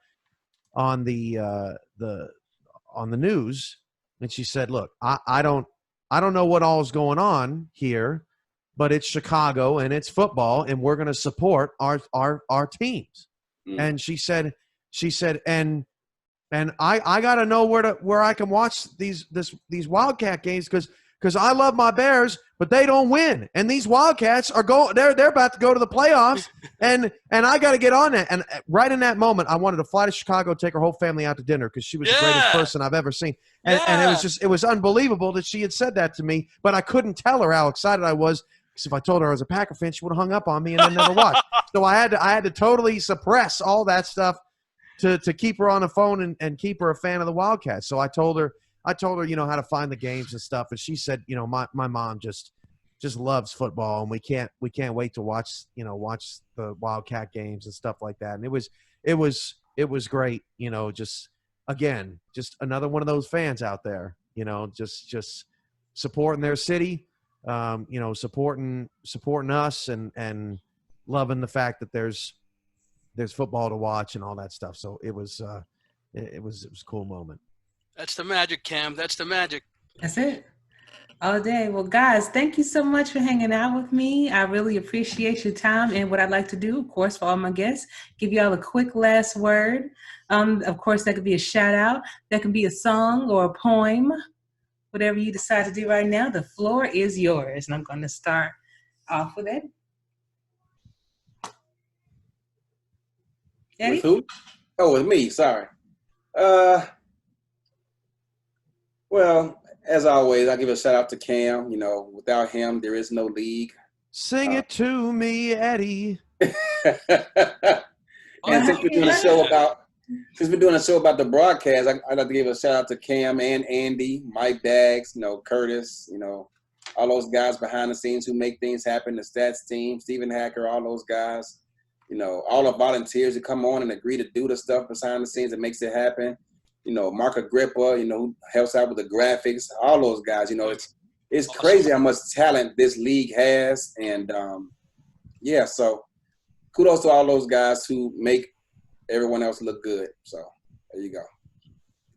news. And she said, look, I don't know what all is going on here, but it's Chicago and it's football and we're going to support our teams. Mm. And she said, and I got to know where I can watch these Wildcat games because I love my Bears, but they don't win. And these Wildcats they're about to go to the playoffs, and I got to get on that. And right in that moment, I wanted to fly to Chicago, take her whole family out to dinner because she was the greatest person I've ever seen. And it was unbelievable that she had said that to me, but I couldn't tell her how excited I was because if I told her I was a Packer fan, she would have hung up on me and then never watched. So I had to totally suppress all that stuff to keep her on the phone and keep her a fan of the Wildcats. So I told her, how to find the games and stuff. And she said, my mom just loves football and we can't wait to watch the Wildcat games and stuff like that. And it was great. Just another one of those fans out there, just supporting their city, supporting us and loving the fact that there's football to watch and all that stuff. So it was a cool moment. That's the magic, Cam. That's the magic. That's it. All day. Well, guys, thank you so much for hanging out with me. I really appreciate your time. And what I'd like to do, of course, for all my guests, give y'all a quick last word. Of course, that could be a shout out. That can be a song or a poem. Whatever you decide to do right now, the floor is yours. And I'm going to start off with it. Eddie? With who? Oh, with me. Sorry. Well, as always, I give a shout out to Cam. Without him, there is no league. Sing it to me, Eddie. And since we're doing a show about the broadcast, I'd like to give a shout out to Cam and Andy, Mike Baggs, Curtis, all those guys behind the scenes who make things happen. The stats team, Stephen Hacker, all those guys. All the volunteers who come on and agree to do the stuff behind the scenes that makes it happen. Mark Agrippa, who helps out with the graphics, all those guys, it's crazy how much talent this league has. And so kudos to all those guys who make everyone else look good. So there you go.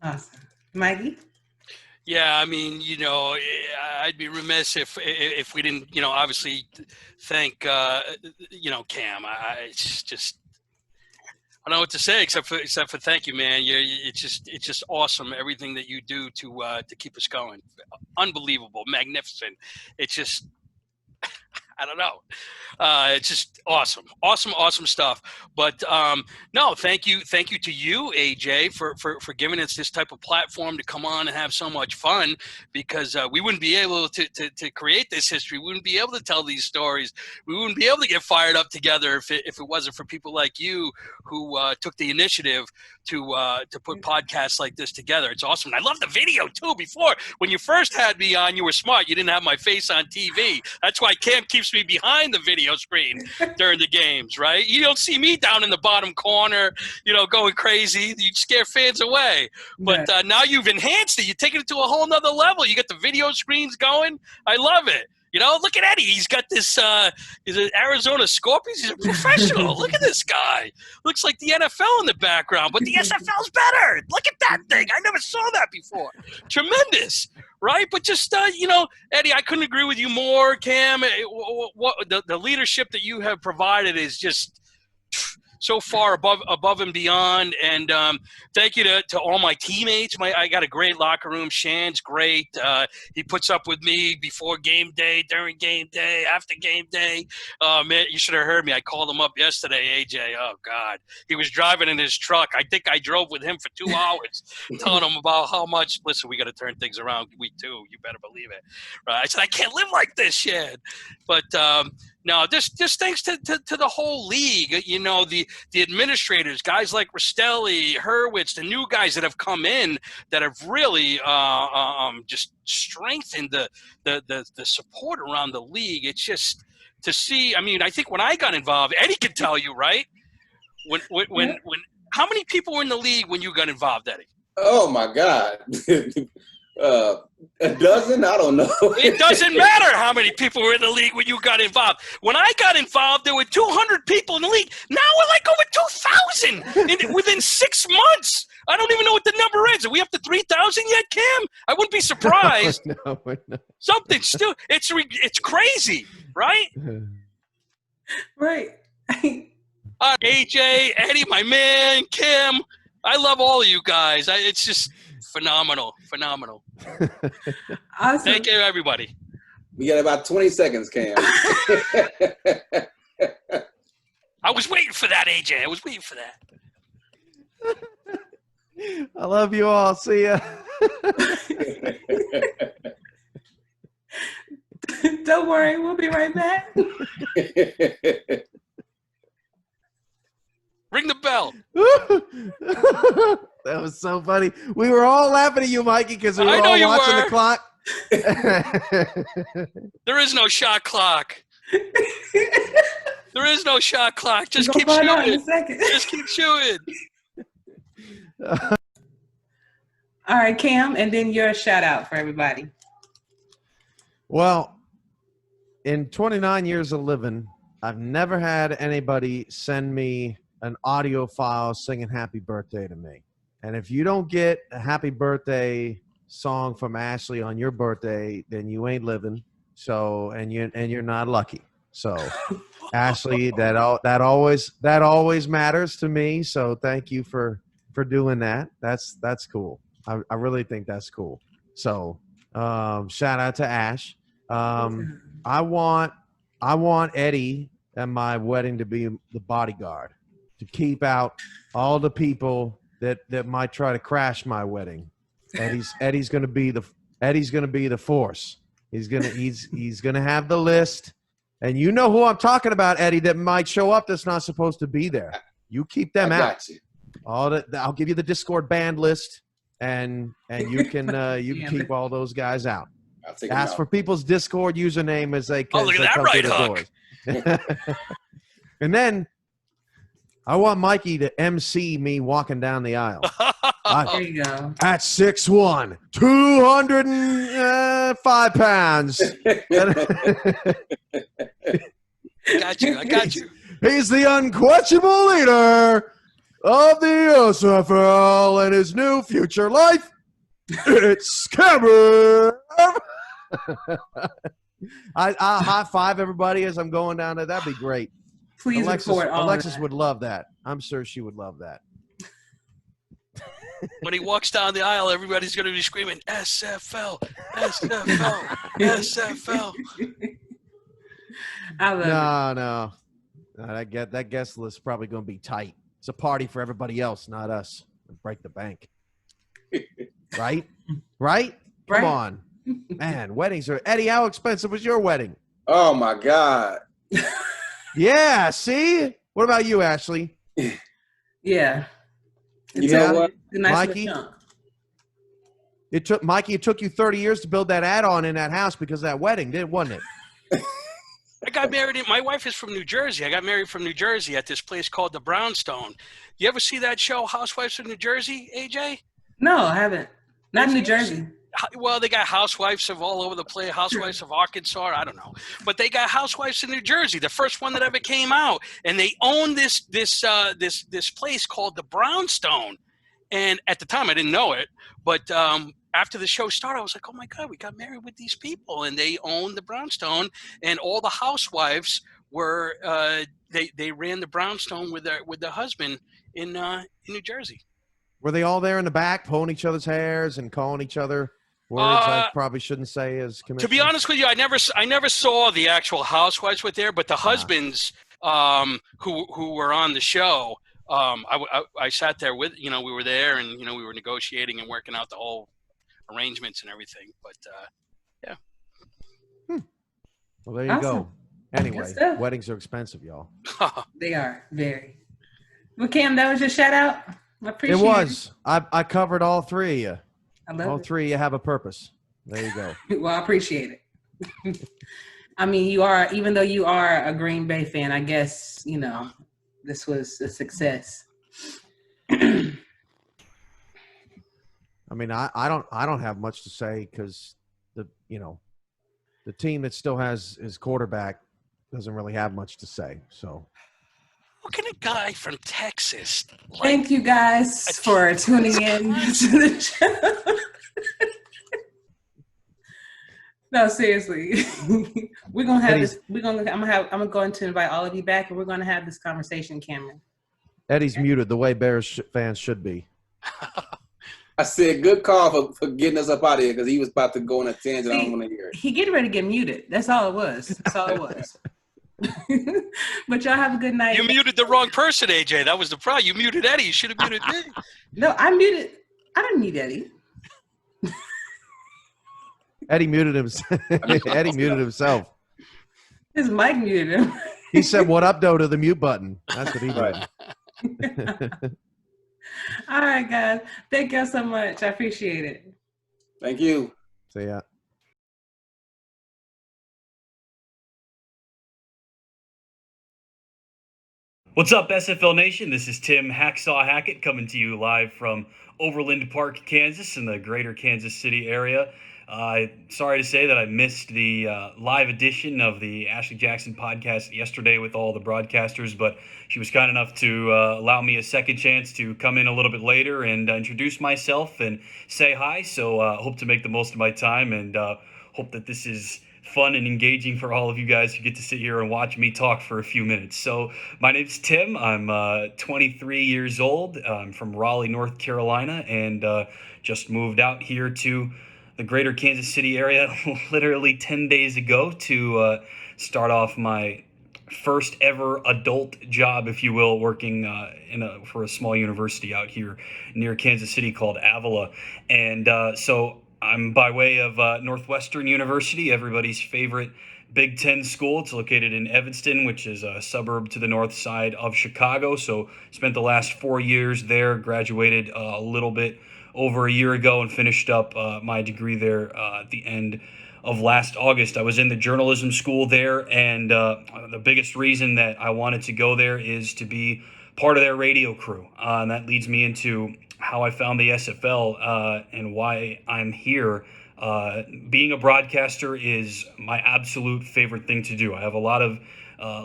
Awesome. Mikey? Yeah, I mean, I'd be remiss if we didn't, obviously thank, Cam. It's just, I don't know what to say except for thank you, man. It's just awesome everything that you do to keep us going. Unbelievable, magnificent. It's just I don't know. It's just awesome stuff. But no, thank you to you, AJ, for giving us this type of platform to come on and have so much fun, because we wouldn't be able to create this history. We wouldn't be able to tell these stories. We wouldn't be able to get fired up together if it wasn't for people like you who took the initiative to put podcasts like this together. It's awesome. And I love the video too. Before, when you first had me on, you were smart. You didn't have my face on TV. That's why Cam keeps me behind the video screen during the games, right? You don't see me down in the bottom corner, going crazy. You scare fans away. But now you've enhanced it. You're taking it to a whole nother level. You got the video screens going. I love it. Look at Eddie. He's got this is it Arizona Scorpions? He's a professional. Look at this guy. Looks like the NFL in the background, but the SFL's better. Look at that thing. I never saw that before. Tremendous, right? But just, Eddie, I couldn't agree with you more, Cam. The leadership that you have provided is just so far above and beyond. And thank you to all my teammates. I got a great locker room. Shan's great. He puts up with me before game day, during game day, after game day. Man, you should have heard me. I called him up yesterday, AJ. Oh, God. He was driving in his truck. I think I drove with him for 2 hours telling him about how much, listen, we got to turn things around week 2. You better believe it. Right? I said, I can't live like this, Shan. But no, just thanks to the whole league, you know, the administrators, guys like Rastelli, Hurwitz, the new guys that have come in that have really just strengthened the support around the league. It's just to see. I mean, I think when I got involved, Eddie can tell you, right? When how many people were in the league when you got involved, Eddie? Oh my God. A dozen? I don't know. It doesn't matter how many people were in the league when you got involved. When I got involved, there were 200 people in the league. Now we're like over 2,000 within 6 months. I don't even know what the number is. Are we up to 3,000 yet, Cam? I wouldn't be surprised. No, we're not. Something still. It's crazy, right? Right. AJ, Eddie, my man, Kim. I love all of you guys. It's just phenomenal. Awesome. Thank you, everybody. We got about 20 seconds, Cam. I was waiting for that, AJ. I was waiting for that. I love you all. See ya. Don't worry, we'll be right back. Ring the bell. That was so funny. We were all laughing at you, Mikey, because we were all watching the clock. There is no shot clock. There is no shot clock. Just keep shooting. Just keep shooting. All right, Cam, and then your shout out for everybody. Well, in 29 years of living, I've never had anybody send me an audio file singing happy birthday to me. And if you don't get a happy birthday song from Ashley on your birthday, then you ain't living. So, and you're not lucky. So, Ashley, that always matters to me. So, thank you for doing that. That's cool. I really think that's cool. So, shout out to Ash. I want Eddie at my wedding to be the bodyguard, to keep out all the people that might try to crash my wedding. Eddie's going to be the force. He's going to have the list, and you know who I'm talking about, Eddie, that might show up that's not supposed to be there. You keep them out. I'll give you the Discord band list, and you can keep all those guys out. Ask for people's Discord username as they come look at that right hook. Doors. And then I want Mikey to MC me walking down the aisle. There you go. At 6'1", 205 pounds. I got you. He's the unquestionable leader of the SFL and his new future life. It's Cameron. I'll high five everybody as I'm going down there. That'd be great. Please report all Alexis of that. would love that. I'm sure she would love that. When he walks down the aisle, everybody's going to be screaming, SFL, SFL, SFL. I love No. That guest list is probably going to be tight. It's a party for everybody else, not us. Break the bank. Right? Come on. Man, weddings are – Eddie, how expensive was your wedding? Oh, my God. Yeah, see? What about you, Ashley? Yeah. You know what? Mikey? It took you 30 years to build that add-on in that house because of that wedding, wasn't it? I got married. My wife is from New Jersey. I got married from New Jersey at this place called the Brownstone. You ever see that show, Housewives of New Jersey, AJ? No, I haven't. Not in New Jersey. Well, they got housewives of all over the place, housewives of Arkansas, I don't know. But they got housewives in New Jersey, the first one that ever came out. And they own this place called the Brownstone. And at the time, I didn't know it. But after the show started, I was like, oh my God, we got married with these people, and they owned the brownstone, and all the housewives were they ran the brownstone with their husband in New Jersey. Were they all there in the back pulling each other's hairs and calling each other words I probably shouldn't say as commissioner? To be honest with you, I never saw the actual housewives were there, but the husbands who were on the show, I sat there with, we were there, and we were negotiating and working out the whole arrangements and everything. But yeah. Well, there you go. Anyway, weddings are expensive, y'all. They are very. Well, Cam, that was your shout out. I appreciate it. It was. I covered all three of you. I love all it. three of you have a purpose. There you go. Well, I appreciate it. I mean, you are, even though you are a Green Bay fan, I guess, this was a success. I mean, I don't have much to say because the team that still has his quarterback doesn't really have much to say. So how can a guy from Texas thank you guys for tuning in to the show. No, seriously. We're gonna have this. I'm gonna go to invite all of you back, and we're gonna have this conversation, Cameron. Eddie's muted the way Bears fans should be. I said, good call for getting us up out of here because he was about to go on a tangent. I don't want to hear it. He getting ready to get muted. That's all it was. That's all it was. But y'all have a good night. You muted the wrong person, AJ. That was the problem. You muted Eddie. You should have muted me. No, I didn't mute Eddie. Eddie muted himself. Eddie muted himself. His mic muted him. He said, "What up, though?" to the mute button. That's what he did. All right, guys. Thank y'all so much. I appreciate it. Thank you. See ya. What's up, SFL Nation? This is Tim Hacksaw Hackett coming to you live from Overland Park, Kansas, in the greater Kansas City area. Sorry to say that I missed the live edition of the Ashley Jackson podcast yesterday with all the broadcasters, but she was kind enough to allow me a second chance to come in a little bit later and introduce myself and say hi. So hope to make the most of my time and hope that this is fun and engaging for all of you guys who get to sit here and watch me talk for a few minutes. So my name's Tim. I'm 23 years old. I'm from Raleigh, North Carolina, and just moved out here to the greater Kansas City area literally 10 days ago to start off my first ever adult job, if you will, working for a small university out here near Kansas City called Avila. And so I'm by way of Northwestern University, everybody's favorite Big Ten school. It's located in Evanston, which is a suburb to the north side of Chicago. So spent the last 4 years there, graduated a little bit over a year ago and finished up my degree there at the end of last August. I was in the journalism school there, and the biggest reason that I wanted to go there is to be part of their radio crew. And that leads me into how I found the SFL and why I'm here. Being a broadcaster is my absolute favorite thing to do. I have a lot of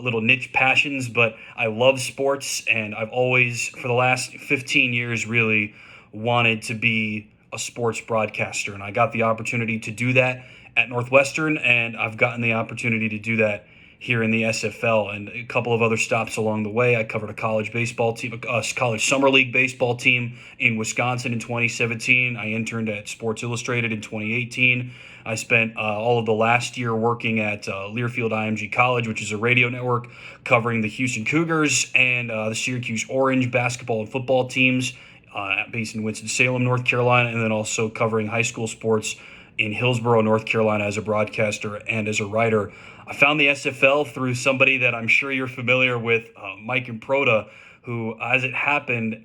little niche passions, but I love sports, and I've always, for the last 15 years, really wanted to be a sports broadcaster. And I got the opportunity to do that at Northwestern, and I've gotten the opportunity to do that here in the SFL and a couple of other stops along the way. I covered a college baseball team, a college summer league baseball team in Wisconsin in 2017. I interned at Sports Illustrated in 2018. I spent all of the last year working at Learfield IMG College, which is a radio network covering the Houston Cougars and the Syracuse Orange basketball and football teams based in Winston-Salem, North Carolina, and then also covering high school sports in Hillsborough, North Carolina as a broadcaster and as a writer. I found the SFL through somebody that I'm sure you're familiar with, Mike Improda, who, as it happened,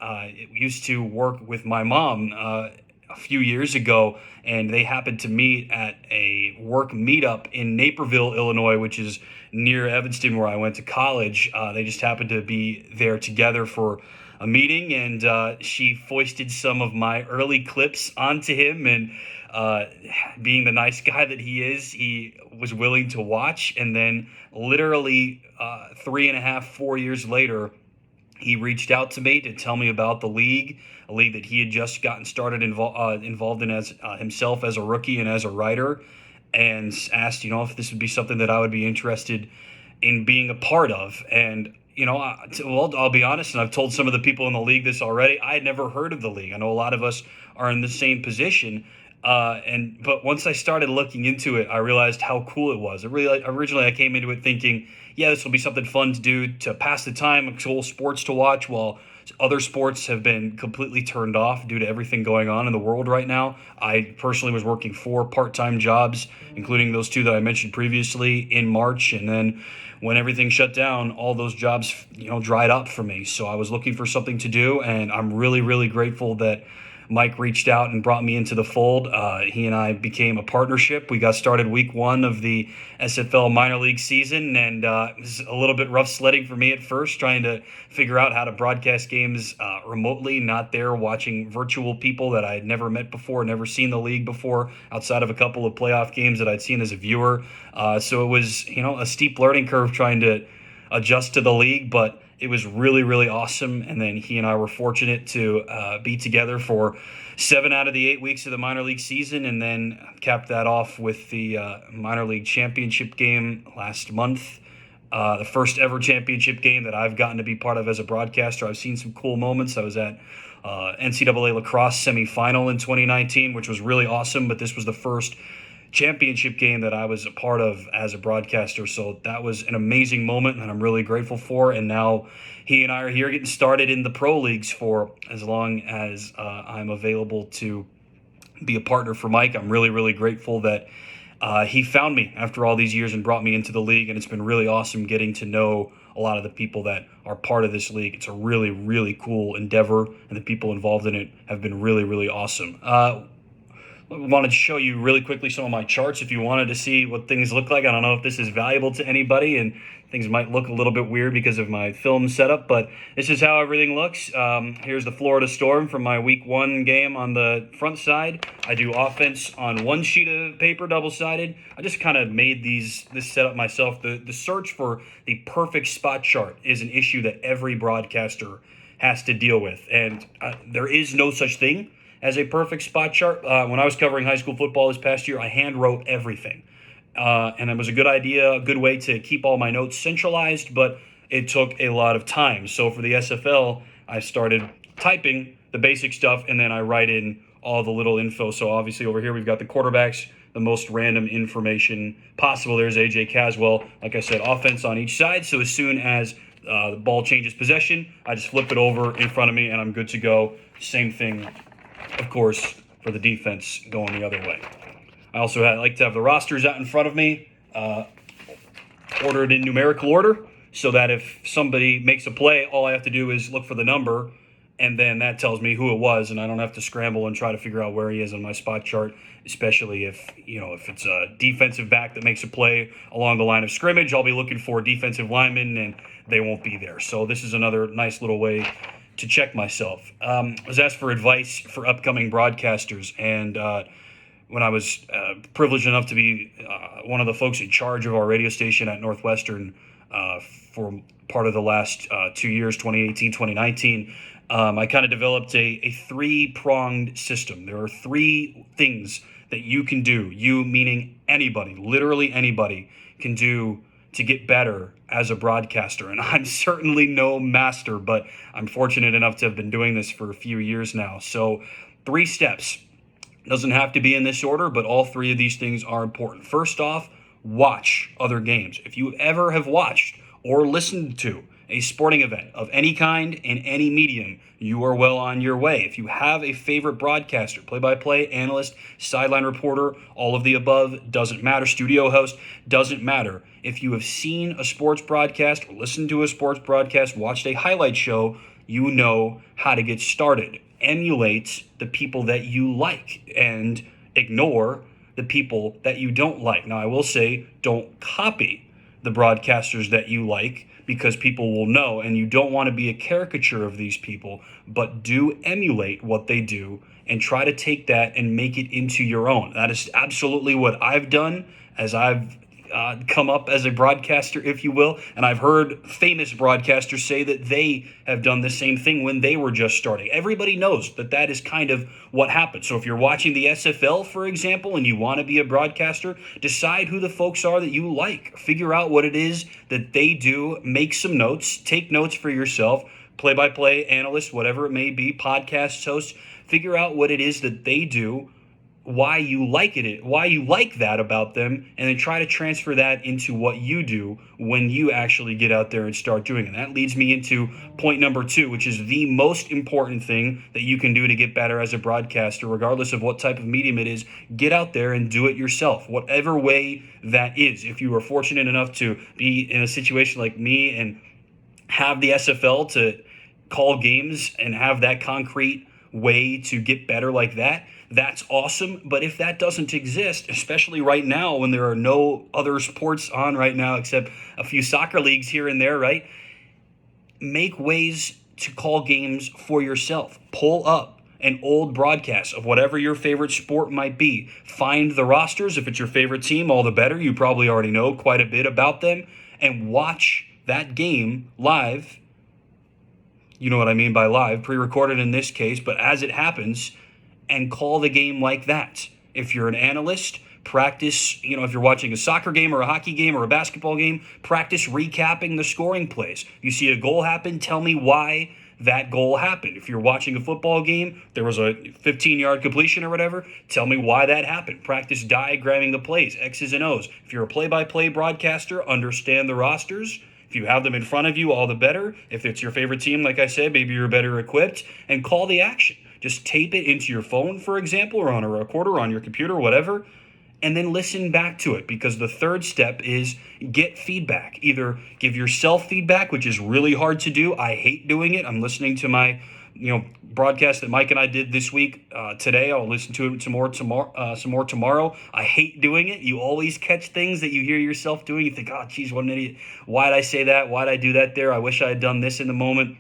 used to work with my mom a few years ago, and they happened to meet at a work meetup in Naperville, Illinois, which is near Evanston, where I went to college. They just happened to be there together for a meeting, and she foisted some of my early clips onto him, and being the nice guy that he is, he was willing to watch. And then literally 3.5, 4 years later, he reached out to me to tell me about the league, a league that he had just gotten started involved in as himself as a rookie and as a writer, and asked, if this would be something that I would be interested in being a part of. And I'll be honest, and I've told some of the people in the league this already. I had never heard of the league. I know a lot of us are in the same position, but once I started looking into it, I realized how cool it was. Originally I came into it thinking, yeah, this will be something fun to do to pass the time, cool sports to watch, while other sports have been completely turned off due to everything going on in the world right now. I personally was working 4 part-time jobs, including those 2 that I mentioned previously, in March, and then when everything shut down, all those jobs, dried up for me. So I was looking for something to do, and I'm really, really grateful that Mike reached out and brought me into the fold. He and I became a partnership. We got started week 1 of the SFL minor league season, and it was a little bit rough sledding for me at first, trying to figure out how to broadcast games remotely, not there watching virtual people that I had never met before, never seen the league before, outside of a couple of playoff games that I'd seen as a viewer. So it was, a steep learning curve trying to adjust to the league, but it was really, really awesome. And then he and I were fortunate to be together for 7 out of the 8 weeks of the minor league season, and then capped that off with the minor league championship game last month. The first ever championship game that I've gotten to be part of as a broadcaster. I've seen some cool moments. I was at NCAA lacrosse semifinal in 2019, which was really awesome, but this was the first championship game that I was a part of as a broadcaster. So that was an amazing moment, and I'm really grateful for. And now he and I are here getting started in the pro leagues for as long as I'm available to be a partner for Mike. I'm really, really grateful that he found me after all these years and brought me into the league. And it's been really awesome getting to know a lot of the people that are part of this league. It's a really, really cool endeavor, and the people involved in it have been really, really awesome. I wanted to show you really quickly some of my charts if you wanted to see what things look like. I don't know if this is valuable to anybody, and things might look a little bit weird because of my film setup, but this is how everything looks. Here's the Florida Storm from my week 1 game on the front side. I do offense on 1 sheet of paper, double-sided. I just kind of made this setup myself. The search for the perfect spot chart is an issue that every broadcaster has to deal with, and there is no such thing as a perfect spot chart. When I was covering high school football this past year, I hand wrote everything. And it was a good idea, a good way to keep all my notes centralized, but it took a lot of time. So for the SFL, I started typing the basic stuff, and then I write in all the little info. So obviously over here, we've got the quarterbacks, the most random information possible. There's AJ Caswell. Like I said, offense on each side. So as soon as the ball changes possession, I just flip it over in front of me, and I'm good to go. Same thing, of course, for the defense going the other way. I also like to have the rosters out in front of me, ordered in numerical order, so that if somebody makes a play, all I have to do is look for the number, and then that tells me who it was, and I don't have to scramble and try to figure out where he is on my spot chart, especially if it's a defensive back that makes a play along the line of scrimmage. I'll be looking for defensive linemen, and they won't be there. So this is another nice little way to check myself. I was asked for advice for upcoming broadcasters, and when I was privileged enough to be one of the folks in charge of our radio station at Northwestern for part of the last 2 years, 2018, 2019, I kind of developed a 3-pronged system. There are 3 things that you can do, you meaning anybody, literally anybody, can do to get better as a broadcaster. And I'm certainly no master, but I'm fortunate enough to have been doing this for a few years now. So 3 steps. Doesn't have to be in this order, but all 3 of these things are important. First off, watch other games. If you ever have watched or listened to a sporting event of any kind in any medium, you are well on your way. If you have a favorite broadcaster, play-by-play, analyst, sideline reporter, all of the above, doesn't matter, studio host, doesn't matter. If you have seen a sports broadcast or listened to a sports broadcast, watched a highlight show, you know how to get started. Emulate the people that you like and ignore the people that you don't like. Now, I will say, don't copy the broadcasters that you like, because people will know, and you don't want to be a caricature of these people, but do emulate what they do and try to take that and make it into your own. That is absolutely what I've done as I've come up as a broadcaster, if you will. And I've heard famous broadcasters say that they have done the same thing when they were just starting. Everybody knows that that is kind of what happens. So if you're watching the SFL, for example, and you want to be a broadcaster, decide who the folks are that you like. Figure out what it is that they do. Make some notes. Take notes for yourself. Play-by-play analyst, whatever it may be, podcast host. Figure out what it is that they do, why you like that about them, and then try to transfer that into what you do when you actually get out there and start doing it. And that leads me into point number 2, which is the most important thing that you can do to get better as a broadcaster, regardless of what type of medium it is. Get out there and do it yourself, whatever way that is. If you are fortunate enough to be in a situation like me and have the SFL to call games and have that concrete way to get better like that, that's awesome. But if that doesn't exist, especially right now when there are no other sports on right now except a few soccer leagues here and there, right? Make ways to call games for yourself. Pull up an old broadcast of whatever your favorite sport might be. Find the rosters. If it's your favorite team, all the better. You probably already know quite a bit about them. And watch that game live. You know what I mean by live, pre-recorded in this case, but as it happens, and call the game like that. If you're an analyst, practice, if you're watching a soccer game or a hockey game or a basketball game, practice recapping the scoring plays. You see a goal happen, tell me why that goal happened. If you're watching a football game, there was a 15-yard completion or whatever, tell me why that happened. Practice diagramming the plays, X's and O's. If you're a play-by-play broadcaster, understand the rosters. If you have them in front of you, all the better. If it's your favorite team, like I said, maybe you're better equipped, and call the action. Just tape it into your phone, for example, or on a recorder, on your computer, whatever, and then listen back to it, because the third step is get feedback. Either give yourself feedback, which is really hard to do. I hate doing it. I'm listening to my broadcast that Mike and I did this week today. I'll listen to it some more tomorrow. I hate doing it. You always catch things that you hear yourself doing. You think, oh, geez, what an idiot. Why did I say that? Why did I do that there? I wish I had done this in the moment.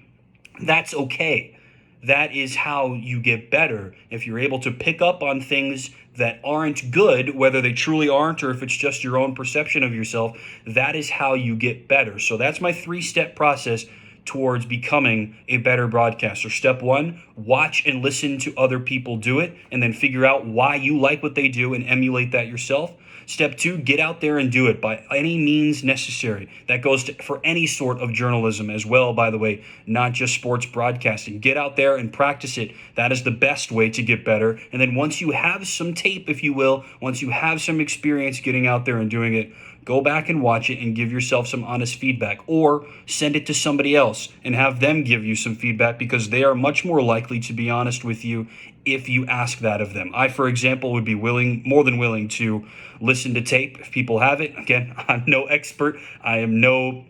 That's okay. That is how you get better. If you're able to pick up on things that aren't good, whether they truly aren't or if it's just your own perception of yourself, that is how you get better. So that's my 3-step process towards becoming a better broadcaster. Step 1, watch and listen to other people do it, and then figure out why you like what they do and emulate that yourself. Step 2, get out there and do it by any means necessary. That goes for any sort of journalism as well, by the way, not just sports broadcasting. Get out there and practice it. That is the best way to get better. And then once you have some tape, if you will, once you have some experience getting out there and doing it, go back and watch it and give yourself some honest feedback, or send it to somebody else and have them give you some feedback, because they are much more likely to be honest with you if you ask that of them. I, for example, would be more than willing to listen to tape if people have it. Again, I'm no expert. I am no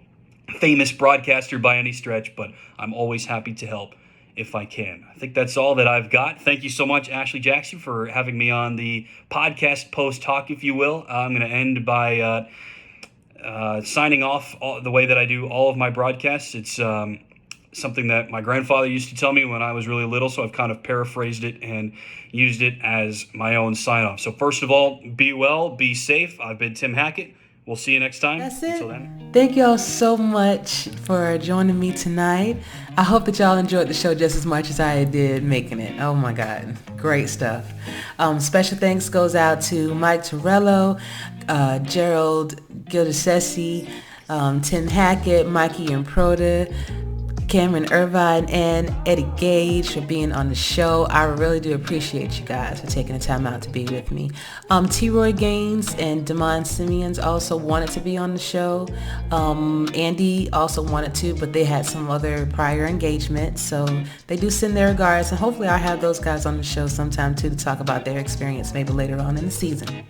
famous broadcaster by any stretch, but I'm always happy to help if I can. I think that's all that I've got. Thank you so much, Ashley Jackson, for having me on the podcast post-talk, if you will. I'm going to end by signing off the way that I do all of my broadcasts. It's something that my grandfather used to tell me when I was really little, so I've kind of paraphrased it and used it as my own sign-off. So first of all, be well, be safe. I've been Tim Hackett. We'll see you next time. That's it. Until then. Thank y'all so much for joining me tonight. I hope that y'all enjoyed the show just as much as I did making it. Oh my God, great stuff. Special thanks goes out to Mike Torello, Gerald Gildasesi, Tim Hackett, Mikey Improda, Cameron Irvine, and Eddie Gage for being on the show. I really do appreciate you guys for taking the time out to be with me. T-Roy Gaines and Damon Simeons also wanted to be on the show. Andy also wanted to, but they had some other prior engagements, so they do send their regards, and hopefully I'll have those guys on the show sometime too to talk about their experience maybe later on in the season.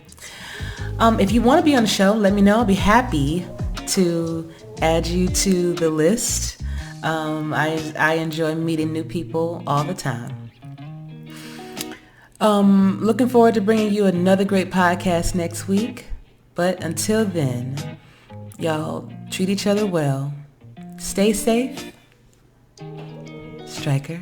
If you want to be on the show, let me know. I'll be happy to add you to the list. I enjoy meeting new people all the time. Looking forward to bringing you another great podcast next week. But until then, y'all treat each other well. Stay safe. Striker.